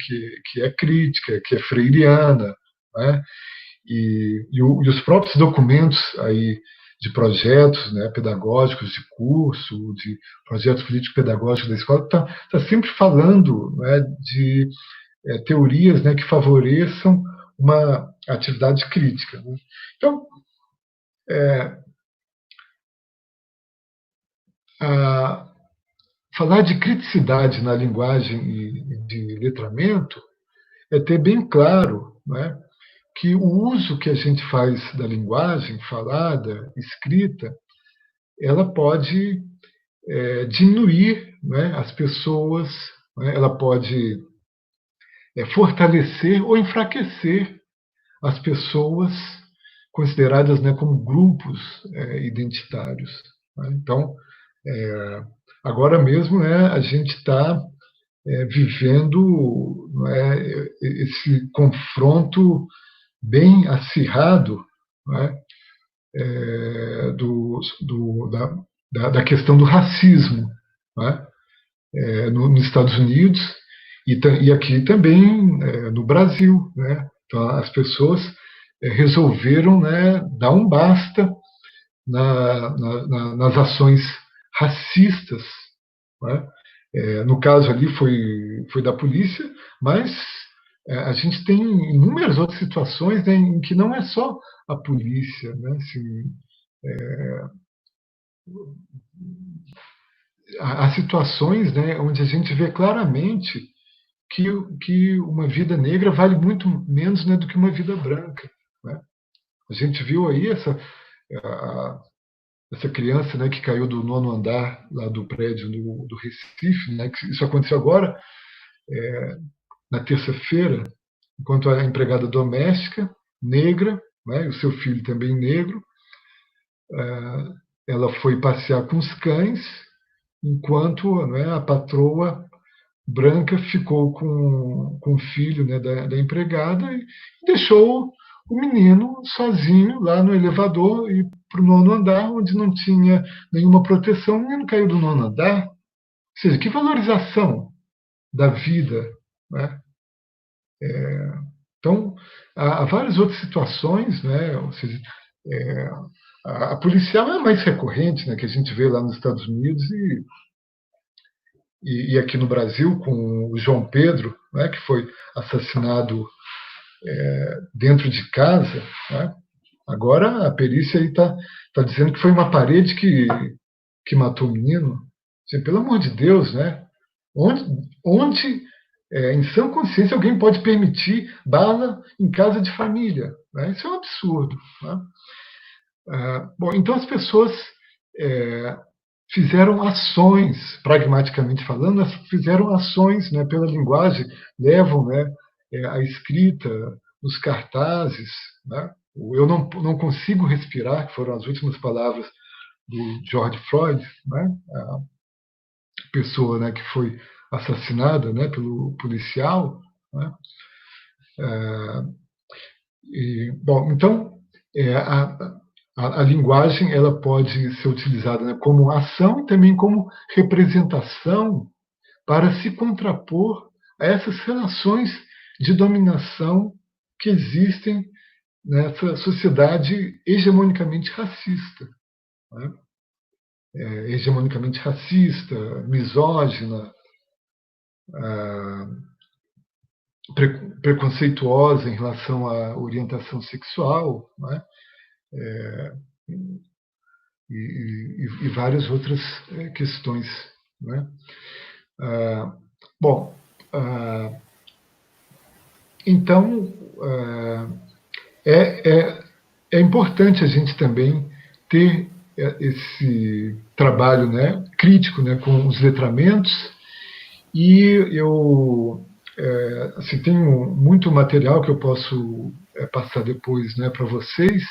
Speaker 2: que é crítica, que é freiriana, né, e os próprios documentos aí de projetos, né, pedagógicos de curso, de projetos político-pedagógicos da escola, tá sempre falando, né, de teorias, né, que favoreçam uma atividade crítica. Né? Então, falar de criticidade na linguagem e de letramento é ter bem claro, né, que o uso que a gente faz da linguagem falada, escrita, ela pode diminuir, né, as pessoas, né, ela pode fortalecer ou enfraquecer as pessoas consideradas, né, como grupos identitários. Né? Então, agora mesmo, né, a gente está vivendo, né, esse confronto bem acirrado, né, da questão do racismo, né, nos Estados Unidos e aqui também no Brasil. Né? Então, as pessoas resolveram, né, dar um basta nas ações racistas. Né? No caso ali foi da polícia, mas a gente tem inúmeras outras situações, né, em que não é só a polícia. Né? Assim, há situações, né, onde a gente vê claramente que uma vida negra vale muito menos, né, do que uma vida branca. Né? A gente viu aí essa criança, né, que caiu do 9º andar lá do prédio do Recife, né, que isso aconteceu agora, na terça-feira, enquanto a empregada doméstica, negra, né, e o seu filho também negro, ela foi passear com os cães, enquanto, né, a patroa branca ficou com o filho, né, da empregada e deixou o menino sozinho lá no elevador e para o 9º andar, onde não tinha nenhuma proteção. O menino caiu do 9º andar. Ou seja, que valorização da vida. Né? Então, há várias outras situações, né? Ou seja, a policial é a mais recorrente, né, que a gente vê lá nos Estados Unidos e aqui no Brasil, com o João Pedro, né, que foi assassinado dentro de casa. Né? Agora a perícia está dizendo que foi uma parede que matou o menino. Assim, pelo amor de Deus, né? Onde em sã consciência, alguém pode permitir bala em casa de família? Né? Isso é um absurdo. Né? Bom, então as pessoas fizeram ações, pragmaticamente falando, fizeram ações, né, pela linguagem, levam, né, a escrita, os cartazes. Né? Eu não consigo respirar, que foram as últimas palavras do George Floyd, né, a pessoa, né, que foi assassinada, né, pelo policial, né? Bom, então, a linguagem ela pode ser utilizada, né, como ação e também como representação para se contrapor a essas relações de dominação que existem nessa sociedade hegemonicamente racista, né? Hegemonicamente racista, misógina, preconceituosa em relação à orientação sexual, né? E várias outras questões, né? Bom, então é importante a gente também ter esse trabalho, né, crítico, né, com os letramentos, e eu assim, tenho muito material que eu posso passar depois, né, para vocês,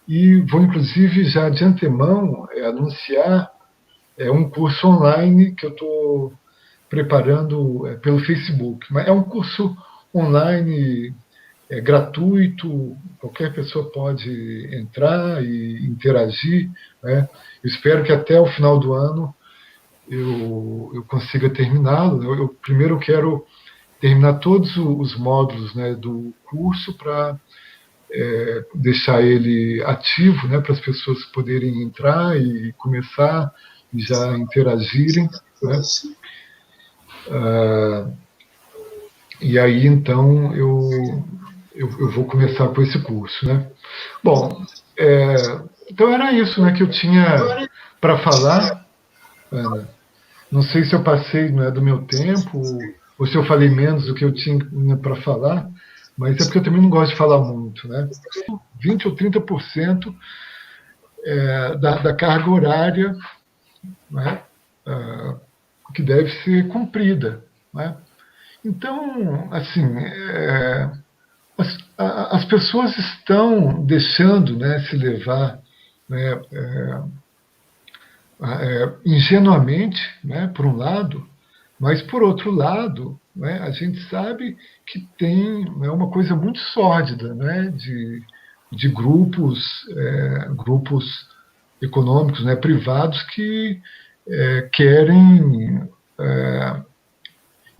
Speaker 2: e vou inclusive já de antemão anunciar um curso online que eu estou preparando pelo Facebook. Mas é um curso online gratuito, qualquer pessoa pode entrar e interagir, né? Eu espero que até o final do ano eu consiga terminá-lo. Primeiro quero terminar todos os módulos, né, do curso para deixar ele ativo, né, para as pessoas poderem entrar e começar e já interagirem, né? E aí então eu vou começar com esse curso, né? Bom, então era isso, né, que eu tinha para falar, Ana. Não sei se eu passei, né, do meu tempo ou se eu falei menos do que eu tinha para falar, mas é porque eu também não gosto de falar muito, né? 20 ou 30% da carga horária, né, que deve ser cumprida, né? Então, assim, as pessoas estão deixando, né, se levar, né, ingenuamente, né, por um lado, mas por outro lado, né, a gente sabe que tem, né, uma coisa muito sórdida, né, de grupos econômicos, né, privados que querem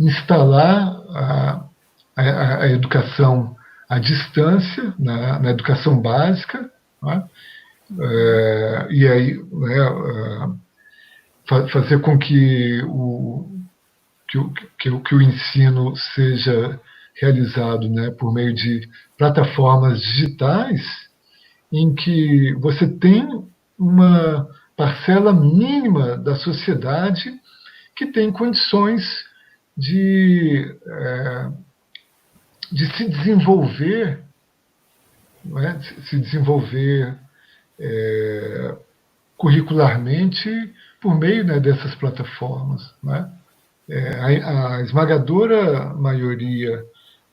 Speaker 2: instalar a educação à distância, na educação básica, né? E aí, né, fazer com que o ensino seja realizado, né, por meio de plataformas digitais em que você tem uma parcela mínima da sociedade que tem condições de, de se desenvolver, né, se desenvolver curricularmente por meio, né, dessas plataformas, né? A esmagadora maioria,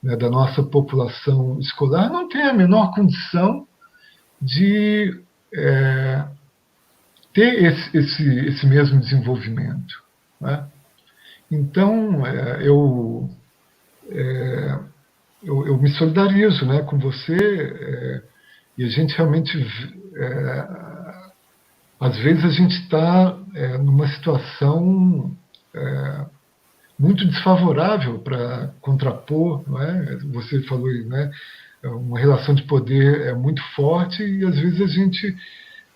Speaker 2: né, da nossa população escolar não tem a menor condição de ter esse mesmo desenvolvimento, né? Então, eu me solidarizo, né, com você, e a gente realmente, às vezes, a gente está numa situação muito desfavorável para contrapor, não é? Você falou, né, uma relação de poder muito forte e às vezes a gente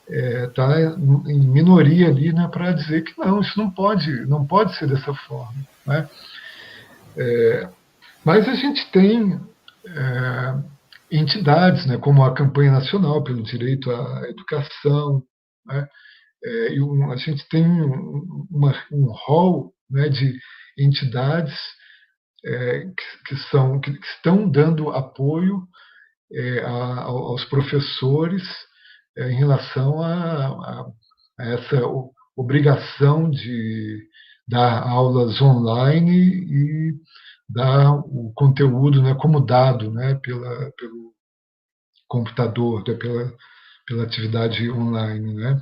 Speaker 2: está em minoria ali, né, para dizer que não, isso não pode ser dessa forma, né? Mas a gente tem entidades, né, como a Campanha Nacional pelo Direito à Educação, né? A gente tem um rol, né, de entidades que estão dando apoio aos professores em relação a essa obrigação de dar aulas online e dar o conteúdo, né, como dado, né, pelo computador, né, pela atividade online, né?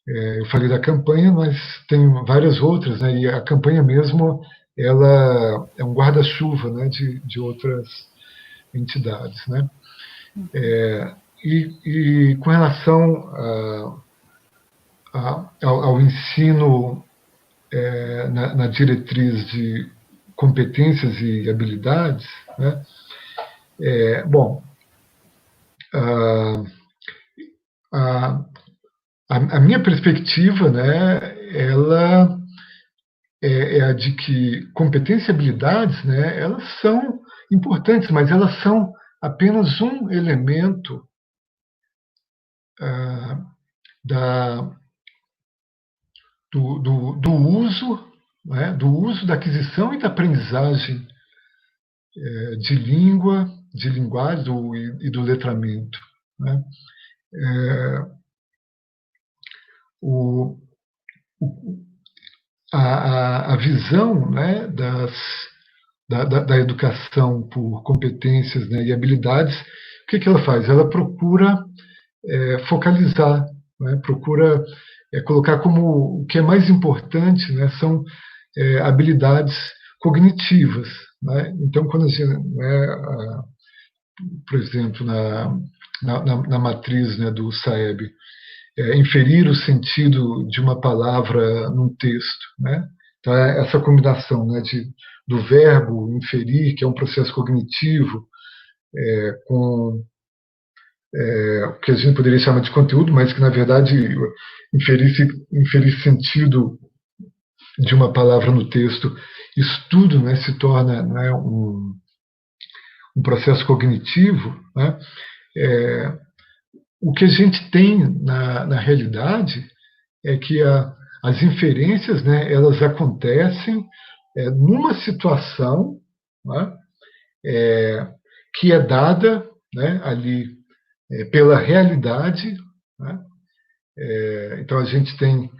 Speaker 2: Eu falei da campanha, mas tem várias outras, né? E a campanha mesmo, ela é um guarda-chuva, né, de outras entidades, né? E com relação ao ensino na diretriz de competências e habilidades, né? Bom, a, a minha perspectiva, né, ela é a de que competência e habilidades, né, elas são importantes, mas elas são apenas um elemento da, do uso, né, do uso, da aquisição e da aprendizagem de língua, de linguagem e do letramento, né? O, a visão, né, da educação por competências, né, e habilidades, o que ela faz? Ela procura focalizar, né, procura colocar como o que é mais importante, né, são habilidades cognitivas. Né? Então, quando a gente, né, por exemplo, na matriz, né, do Saeb, inferir o sentido de uma palavra num texto, né? Então, essa combinação, né, do verbo inferir, que é um processo cognitivo, com o que a gente poderia chamar de conteúdo, mas que, na verdade, inferir sentido de uma palavra no texto, isso tudo, né, se torna, né, um processo cognitivo, né? O que a gente tem na realidade é que as inferências, né, elas acontecem numa situação, né, que é dada, né, ali pela realidade, né? Então a gente tem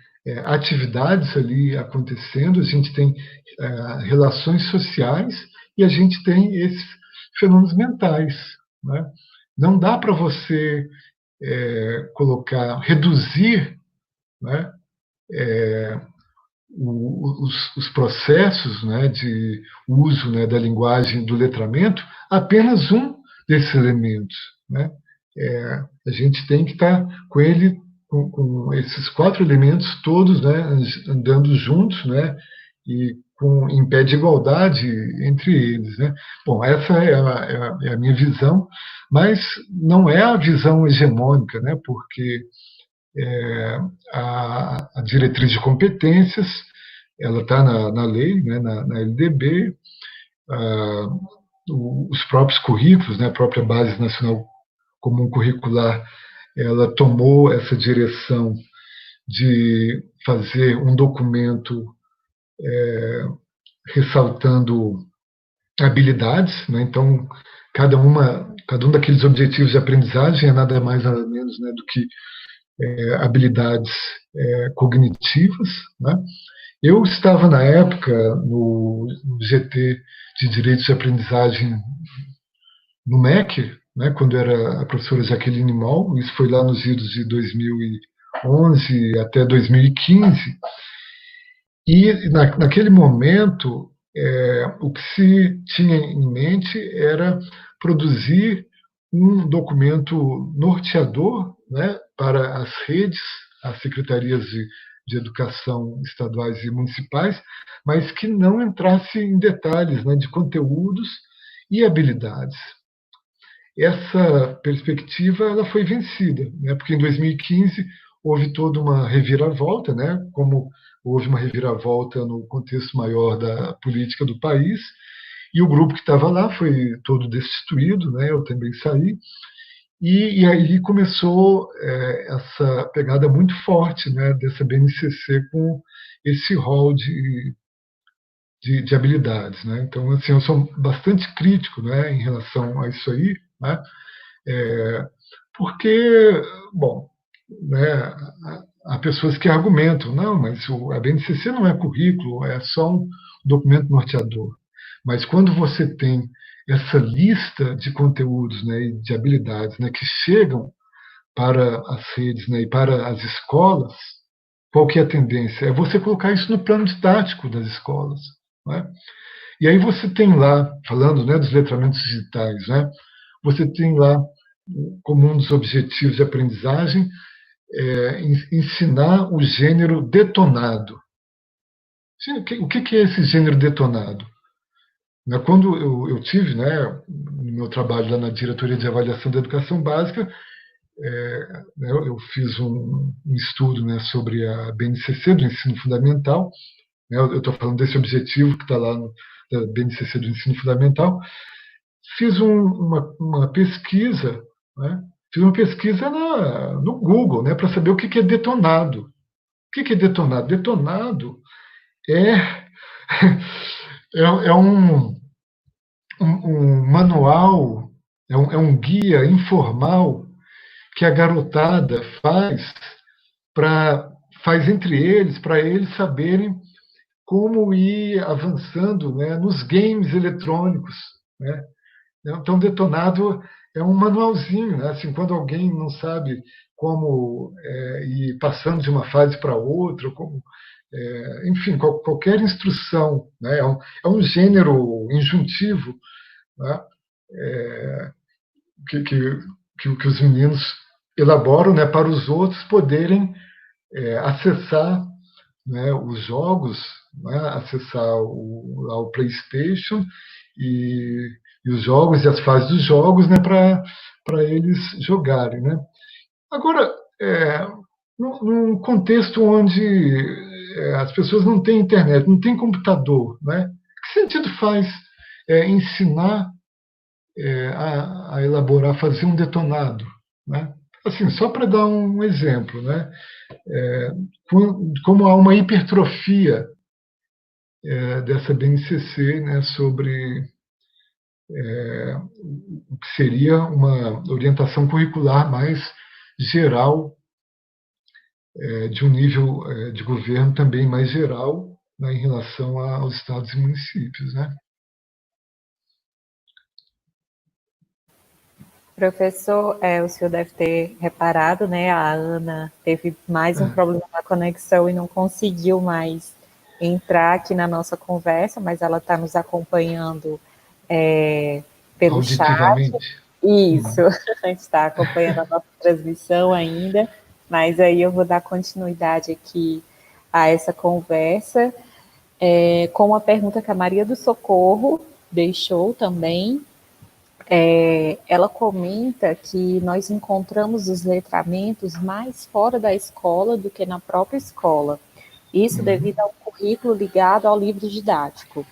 Speaker 2: atividades ali acontecendo, a gente tem relações sociais e a gente tem esses fenômenos mentais, né? Não dá para você reduzir, né, os processos, né, de uso, né, da linguagem do letramento apenas um desses elementos, né? A gente tem que estar com ele, com esses 4 elementos todos, né, andando juntos, né, e em pé de igualdade entre eles, né? Bom, essa é a minha visão, mas não é a visão hegemônica, né? Porque a diretriz de competências, ela está na lei, né, na LDB, os próprios currículos, né, a própria Base Nacional Comum Curricular, ela tomou essa direção de fazer um documento ressaltando habilidades, né? Então cada um daqueles objetivos de aprendizagem é nada mais nada menos, né, do que habilidades cognitivas, né? Eu estava na época no GT de Direitos de Aprendizagem no MEC, né, quando era a professora Jaqueline Moll, isso foi lá nos idos de 2011 até 2015, e naquele momento o que se tinha em mente era produzir um documento norteador, né, para as redes, as secretarias de educação estaduais e municipais, mas que não entrasse em detalhes, né, de conteúdos e habilidades. Essa perspectiva ela foi vencida, né, porque em 2015 houve toda uma reviravolta, né, como houve uma reviravolta no contexto maior da política do país, e o grupo que estava lá foi todo destituído, né, eu também saí, e aí começou essa pegada muito forte, né, dessa BNCC com esse rol de habilidades. Né? Então, assim, eu sou bastante crítico, né, em relação a isso aí, né, porque, bom, né, há pessoas que argumentam, não, mas a BNCC não é currículo, é só um documento norteador. Mas quando você tem essa lista de conteúdos, né, e de habilidades, né, que chegam para as redes, né, e para as escolas, qual que é a tendência? É você colocar isso no plano didático das escolas, né? E aí você tem lá, falando, né, dos letramentos digitais, né, você tem lá, como um dos objetivos de aprendizagem, ensinar o gênero detonado. O que é esse gênero detonado? Quando eu tive, né, no meu trabalho lá na Diretoria de Avaliação da Educação Básica, eu fiz um estudo, né, sobre a BNCC do ensino fundamental, né, eu estou falando desse objetivo que está lá da BNCC do ensino fundamental. Fiz uma pesquisa, né, fiz uma pesquisa no Google, né, para saber o que é detonado. O que é detonado? Detonado é, é um manual, é um guia informal que a garotada faz entre eles, para eles saberem como ir avançando, né, nos games eletrônicos, né? Então, detonado é um manualzinho, né? Assim, quando alguém não sabe como ir passando de uma fase para outra, como, enfim, qualquer instrução, né? É um gênero injuntivo, né? Que os meninos elaboram, né, para os outros poderem acessar, né, os jogos, né, acessar o PlayStation e os jogos e as fases dos jogos, né, para eles jogarem, né? Agora, num contexto onde as pessoas não têm internet, não têm computador, né? Que sentido faz ensinar a elaborar, fazer um detonado, né? Assim, só para dar um exemplo, né? Como há uma hipertrofia dessa BNCC, né, sobre o que seria uma orientação curricular mais geral, de um nível de governo também mais geral, né, em relação aos estados e municípios, né?
Speaker 3: Professor, o senhor deve ter reparado, né? A Ana teve mais um problema na conexão e não conseguiu mais entrar aqui na nossa conversa, mas ela está nos acompanhando pelo chat. Isso, a gente está acompanhando a nossa transmissão ainda, mas aí eu vou dar continuidade aqui a essa conversa com uma pergunta que a Maria do Socorro deixou também. Ela comenta que nós encontramos os letramentos mais fora da escola do que na própria escola. Isso devido ao currículo ligado ao livro didático.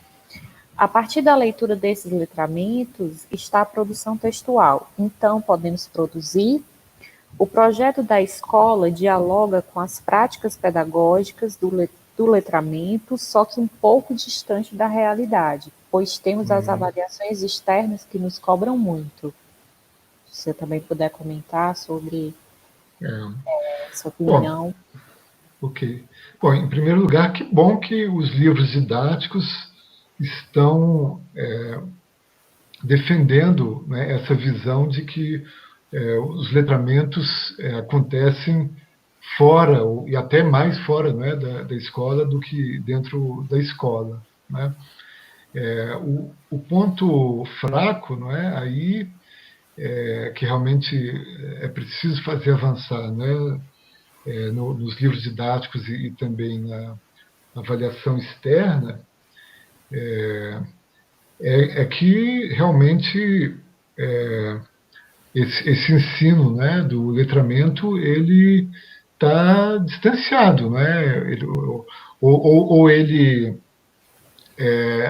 Speaker 3: A partir da leitura desses letramentos está a produção textual. Então, podemos produzir. O projeto da escola dialoga com as práticas pedagógicas do letramento, só que um pouco distante da realidade, pois temos as avaliações externas que nos cobram muito. Se você também puder comentar sobre sua opinião.
Speaker 2: Bom, ok. Bom, em primeiro lugar, que bom que os livros didáticos estão defendendo, né, essa visão de que os letramentos acontecem fora, e até mais fora, né, da escola do que dentro da escola, né? O ponto fraco, não é, aí que realmente é preciso fazer avançar, né, nos livros didáticos e também na avaliação externa, que realmente esse ensino, né, do letramento, ele está distanciado, né? Ou ele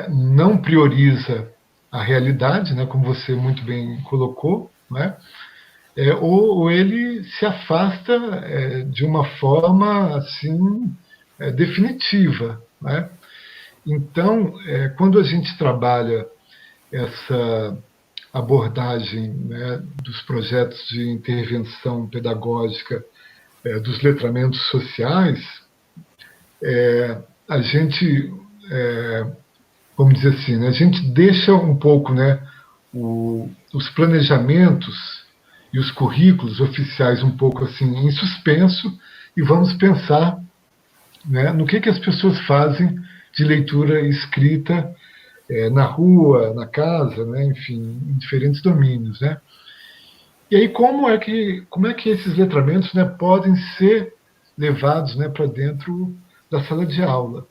Speaker 2: não prioriza a realidade, né, como você muito bem colocou, né? Ou ele se afasta de uma forma assim definitiva, né? Então, quando a gente trabalha essa abordagem, né, dos projetos de intervenção pedagógica dos letramentos sociais, a gente, vamos dizer assim, né, a gente deixa um pouco, né, os planejamentos e os currículos oficiais um pouco assim em suspenso, e vamos pensar né, no que as pessoas fazem de leitura escrita na rua, na casa, né, enfim, em diferentes domínios, né? E aí como é que esses letramentos, né, podem ser levados, né, para dentro da sala de aula?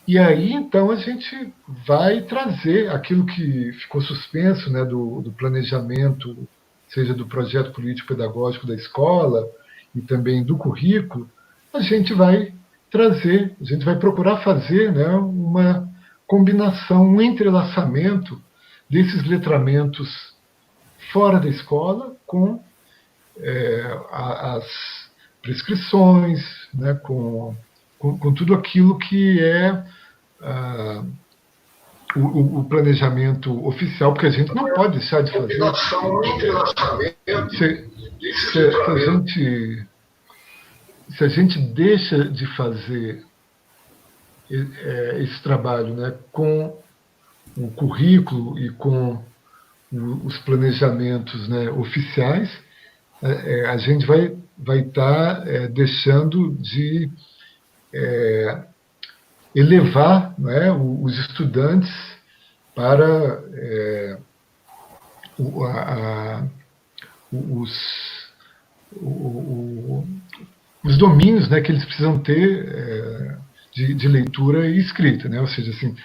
Speaker 2: E aí, então, a gente vai trazer aquilo que ficou suspenso, né, do planejamento, seja do projeto político-pedagógico da escola e também do currículo, a gente vai trazer, a gente vai procurar fazer, né, uma combinação, um entrelaçamento desses letramentos fora da escola com as prescrições, né, com tudo aquilo que é ah, o planejamento oficial, porque a gente não pode deixar de fazer. Se a gente deixa de fazer esse trabalho, né, com o currículo e com os planejamentos, né, oficiais, a gente vai estar deixando de elevar, né, os estudantes para os, os domínios, né, que eles precisam ter de leitura e escrita, né? Ou seja, assim,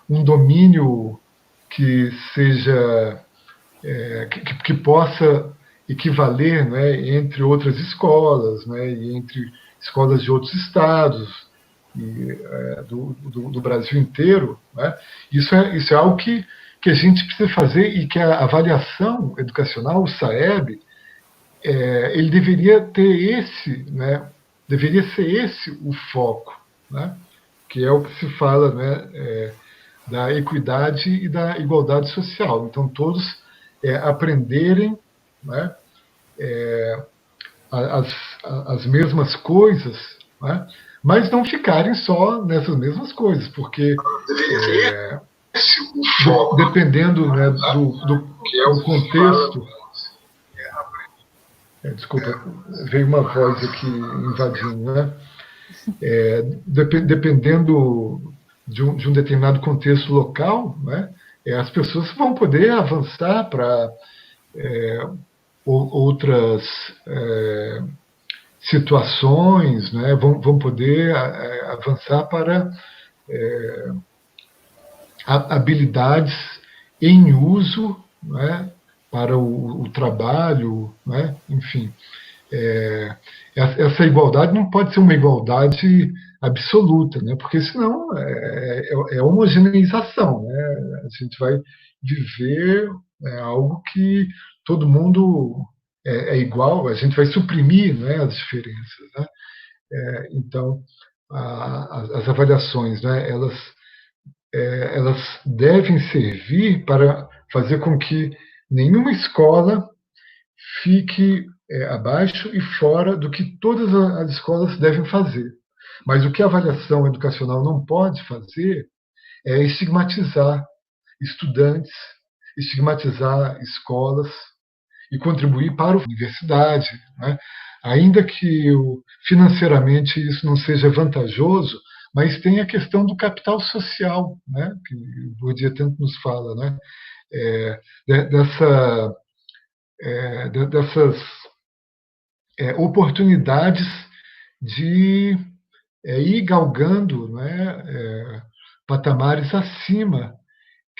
Speaker 2: um domínio que seja que possa equivaler, né, entre outras escolas, né, e entre escolas de outros estados e, do Brasil inteiro, né? Isso é algo que a gente precisa fazer e que a avaliação educacional, o SAEB, ele deveria ter né, deveria ser esse o foco, né? Que é o que se fala, né, da equidade e da igualdade social. Então, todos aprenderem, né, as, as mesmas coisas, né, mas não ficarem só nessas mesmas coisas, porque dependendo, né, do contexto. Desculpa, veio uma voz aqui invadindo, né? Dependendo de um determinado contexto local, né, as pessoas vão poder avançar para outras situações, né, vão poder avançar para habilidades em uso, né, para o trabalho, né, enfim. Essa igualdade não pode ser uma igualdade absoluta, né, porque senão é homogeneização, né, a gente vai viver algo que todo mundo igual, a gente vai suprimir, né, as diferenças, né. Então, as avaliações, né, elas devem servir para fazer com que nenhuma escola fique abaixo e fora do que todas as escolas devem fazer. Mas o que a avaliação educacional não pode fazer é estigmatizar estudantes, estigmatizar escolas e contribuir para a universidade, né? Ainda que financeiramente isso não seja vantajoso, mas tem a questão do capital social, né, que o Bourdieu tanto nos fala, né, dessas oportunidades de ir galgando, né, patamares acima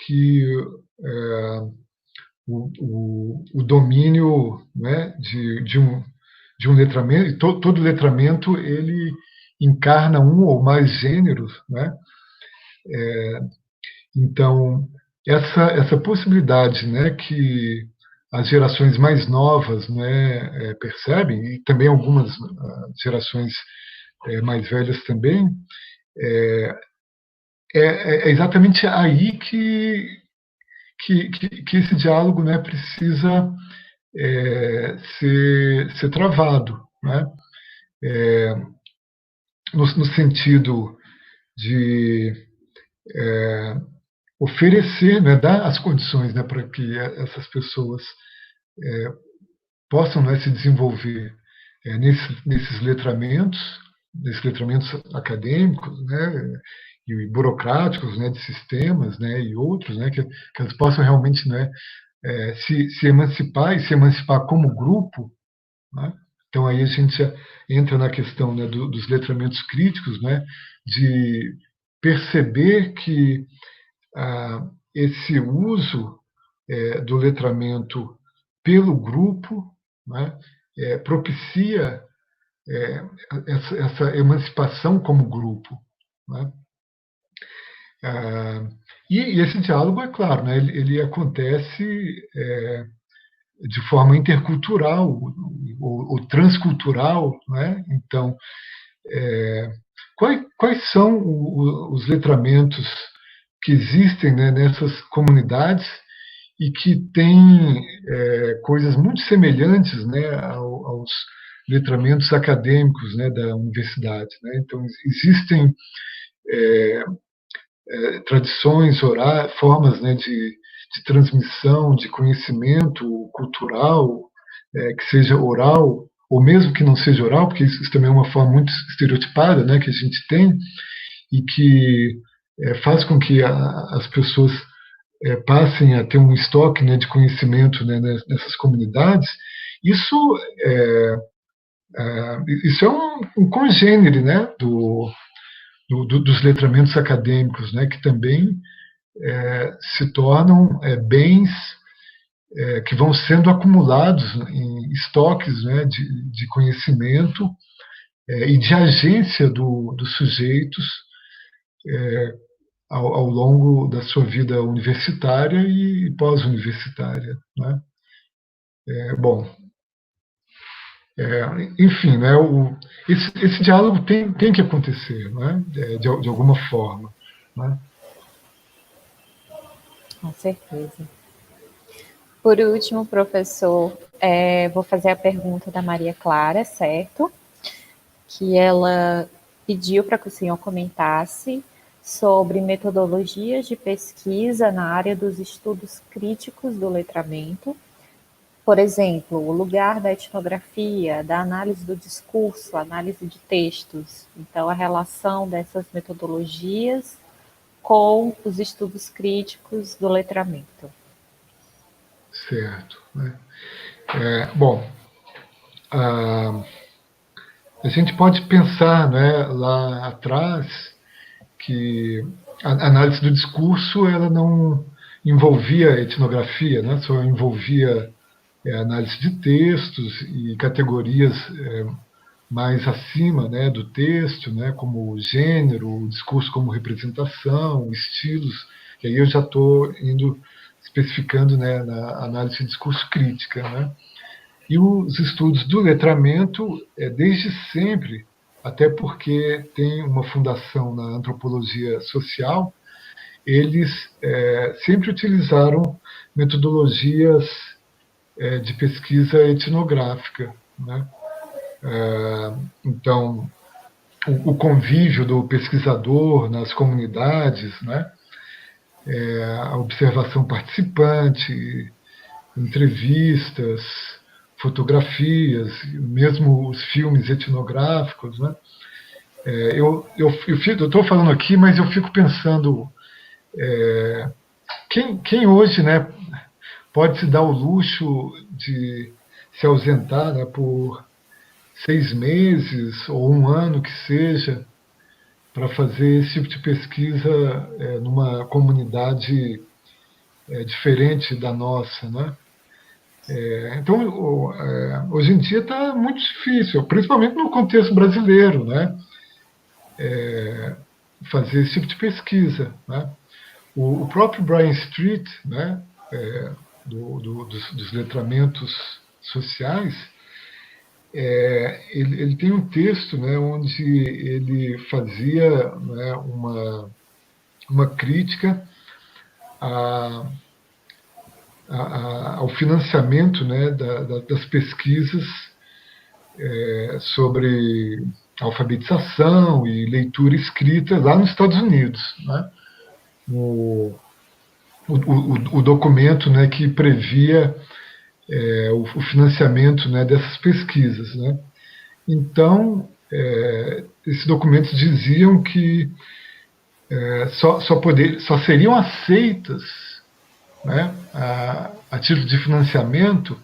Speaker 2: que o domínio, né, de um letramento, e todo letramento ele encarna um ou mais gêneros, né? Então, essa possibilidade, né, que as gerações mais novas, né, percebem, e também algumas gerações mais velhas também, é exatamente aí que esse diálogo, né, precisa ser travado, né? No sentido de oferecer, né, dar as condições, né, para que essas pessoas possam, né, se desenvolver nesses letramentos, desses letramentos acadêmicos, né, e burocráticos, né, de sistemas, né, e outros, né, que elas possam realmente, né, se emancipar e se emancipar como grupo, né? Então aí a gente entra na questão, né, dos letramentos críticos, né, de perceber que esse uso do letramento pelo grupo, né, propicia essa emancipação como grupo, né? E esse diálogo, é claro, né, ele acontece de forma intercultural ou transcultural, né? Então, quais são os letramentos que existem, né, nessas comunidades e que têm coisas muito semelhantes, né, aos letramentos acadêmicos, né, da universidade, né? Então, existem tradições orais, formas, né, de transmissão de conhecimento cultural, que seja oral, ou mesmo que não seja oral, porque isso também é uma forma muito estereotipada, né, que a gente tem, e que faz com que as pessoas passem a ter um estoque, né, de conhecimento, né, nessas comunidades. Isso isso é um congênere, né, dos letramentos acadêmicos, né, que também se tornam bens que vão sendo acumulados em estoques, né, de conhecimento e de agência dos sujeitos ao longo da sua vida universitária e pós-universitária, né? Bom, enfim, né, esse diálogo tem que acontecer, né, de alguma forma, né?
Speaker 3: Com certeza. Por último, professor, vou fazer a pergunta da Maria Clara, certo? Que ela pediu para que o senhor comentasse sobre metodologias de pesquisa na área dos estudos críticos do letramento. Por exemplo, o lugar da etnografia, da análise do discurso, análise de textos. Então, a relação dessas metodologias com os estudos críticos do letramento.
Speaker 2: Certo, né? Bom, a gente pode pensar, né, lá atrás que a análise do discurso ela não envolvia etnografia, né, só envolvia análise de textos e categorias mais acima, né, do texto, né, como o gênero, o discurso como representação, estilos, e aí eu já estou indo especificando, né, na análise de discurso crítica, né? E os estudos do letramento, desde sempre, até porque tem uma fundação na antropologia social, eles sempre utilizaram metodologias de pesquisa etnográfica, né? Então, o convívio do pesquisador nas comunidades, né? A observação participante, entrevistas, fotografias, mesmo os filmes etnográficos, né? Eu estou falando aqui, mas eu fico pensando quem hoje, né, pode se dar o luxo de se ausentar, né, por 6 meses ou um ano que seja para fazer esse tipo de pesquisa numa comunidade diferente da nossa, né? Então, hoje em dia está muito difícil, principalmente no contexto brasileiro, né? Fazer esse tipo de pesquisa, né? O próprio Brian Street, né? Dos letramentos sociais, ele tem um texto, né, onde ele fazia, né, uma crítica ao financiamento, né, das pesquisas sobre alfabetização e leitura escrita lá nos Estados Unidos, né? O documento, né, que previa o financiamento, né, dessas pesquisas, né? Então, esses documentos diziam que só seriam aceitas, né, a título de financiamento,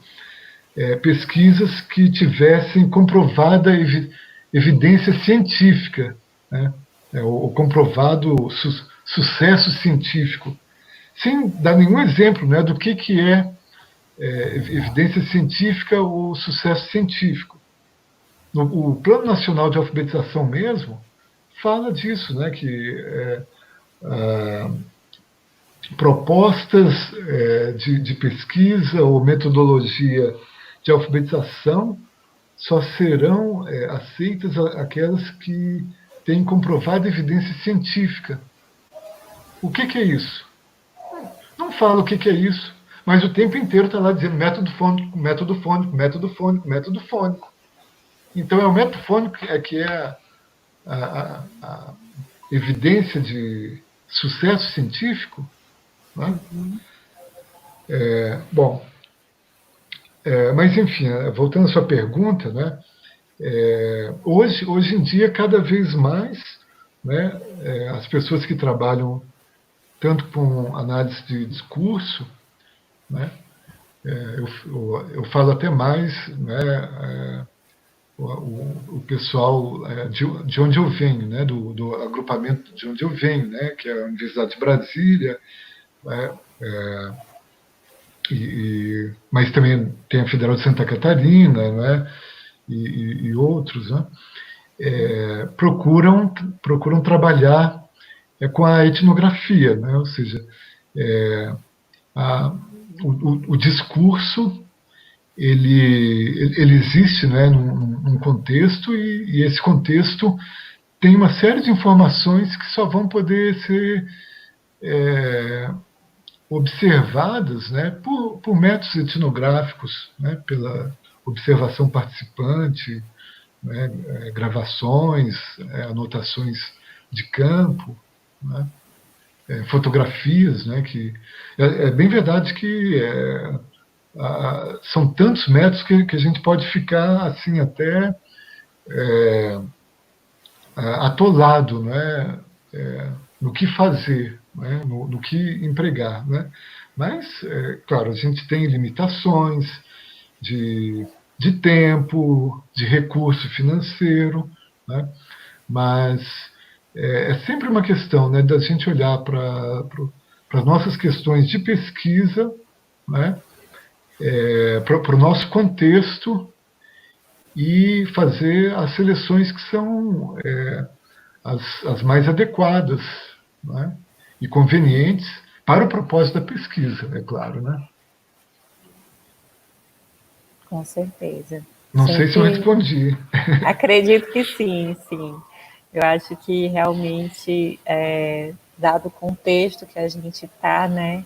Speaker 2: pesquisas que tivessem comprovada evidência científica, né, o comprovado sucesso científico, sem dar nenhum exemplo, né, do que evidência científica ou sucesso científico. O Plano Nacional de Alfabetização mesmo fala disso, né, que propostas de pesquisa ou metodologia de alfabetização só serão aceitas aquelas que têm comprovada evidência científica. O que é isso? Não fala o que é isso, mas o tempo inteiro está lá dizendo método fônico, método fônico, método fônico, método fônico. Então é o método fônico que é a evidência de sucesso científico, né? Bom, mas enfim, voltando à sua pergunta, né? Hoje em dia, cada vez mais, né, as pessoas que trabalham tanto com análise de discurso, né, eu falo até mais, né, o pessoal de onde eu venho, né, do agrupamento de onde eu venho, né, que é a Universidade de Brasília, né, mas também tem a Federal de Santa Catarina, né, e outros, né, procuram trabalhar com a etnografia, né, ou seja, o discurso ele existe, né, num contexto, e esse contexto tem uma série de informações que só vão poder ser observadas, né, por métodos etnográficos, né, pela observação participante, né, gravações, anotações de campo, né, fotografias, né, que é bem verdade que são tantos métodos que a gente pode ficar assim até atolado, né, no que fazer, né, no que empregar, né? Mas, claro, a gente tem limitações de tempo, de recurso financeiro, né? Mas é sempre uma questão, né, da gente olhar para as nossas questões de pesquisa, né, para o nosso contexto, e fazer as seleções que são as mais adequadas, né, e convenientes para o propósito da pesquisa, é claro, né?
Speaker 3: Com certeza.
Speaker 2: Não sei se eu respondi.
Speaker 3: Acredito que sim, sim. Eu acho que realmente, dado o contexto que a gente está, né,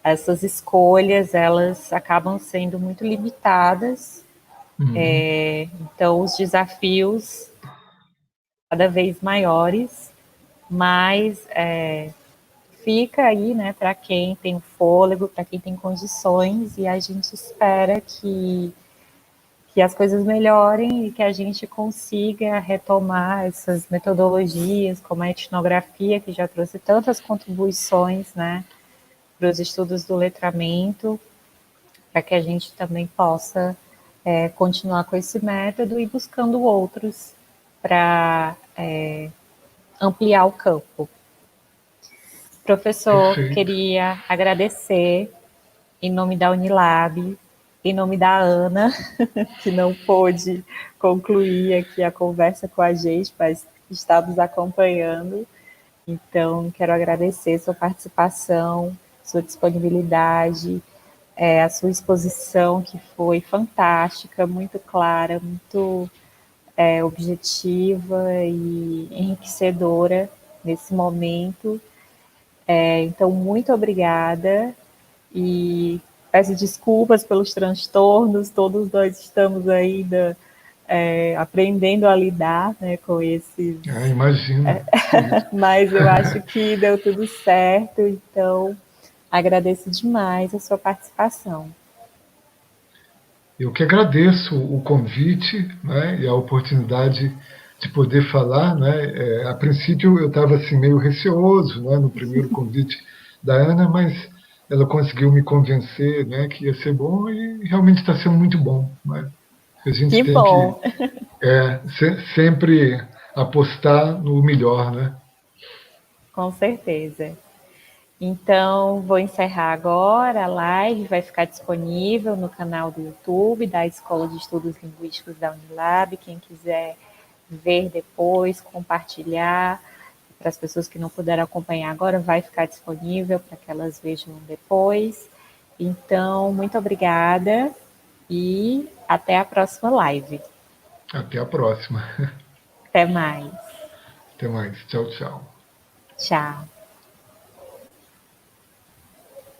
Speaker 3: essas escolhas, elas acabam sendo muito limitadas. Então, os desafios cada vez maiores, mas fica aí, né, para quem tem fôlego, para quem tem condições, e a gente espera que as coisas melhorem e que a gente consiga retomar essas metodologias, como a etnografia, que já trouxe tantas contribuições, né, para os estudos do letramento, para que a gente também possa continuar com esse método e buscando outros para ampliar o campo. Professor,
Speaker 2: Perfeito.
Speaker 3: queria agradecer em nome da Unilab, em nome da Ana, que não pôde concluir aqui a conversa com a gente, mas está nos acompanhando. Então, quero agradecer sua participação, sua disponibilidade, a sua exposição, que foi fantástica, muito clara, muito objetiva e enriquecedora nesse momento. Então, muito obrigada, e peço desculpas pelos transtornos, todos nós estamos ainda aprendendo a lidar, né, com esses...
Speaker 2: Imagino.
Speaker 3: Mas eu acho que deu tudo certo, então agradeço demais a sua participação.
Speaker 2: Eu que agradeço o convite, né, e a oportunidade de poder falar, né. A princípio eu estava assim meio receoso, né, no primeiro convite da Ana, mas ela conseguiu me convencer, né, que ia ser bom e realmente está sendo muito bom, né. A gente
Speaker 3: Que
Speaker 2: tem que
Speaker 3: bom,
Speaker 2: sempre apostar no melhor, né.
Speaker 3: com certeza. Então, vou encerrar agora a live, vai ficar disponível no canal do YouTube da Escola de Estudos Linguísticos da Unilab. Quem quiser ver depois, compartilhar, para as pessoas que não puderam acompanhar agora, vai ficar disponível para que elas vejam depois. Então, muito obrigada e até a próxima live.
Speaker 2: Até a próxima.
Speaker 3: Até mais.
Speaker 2: Até mais. Tchau, tchau.
Speaker 3: Tchau.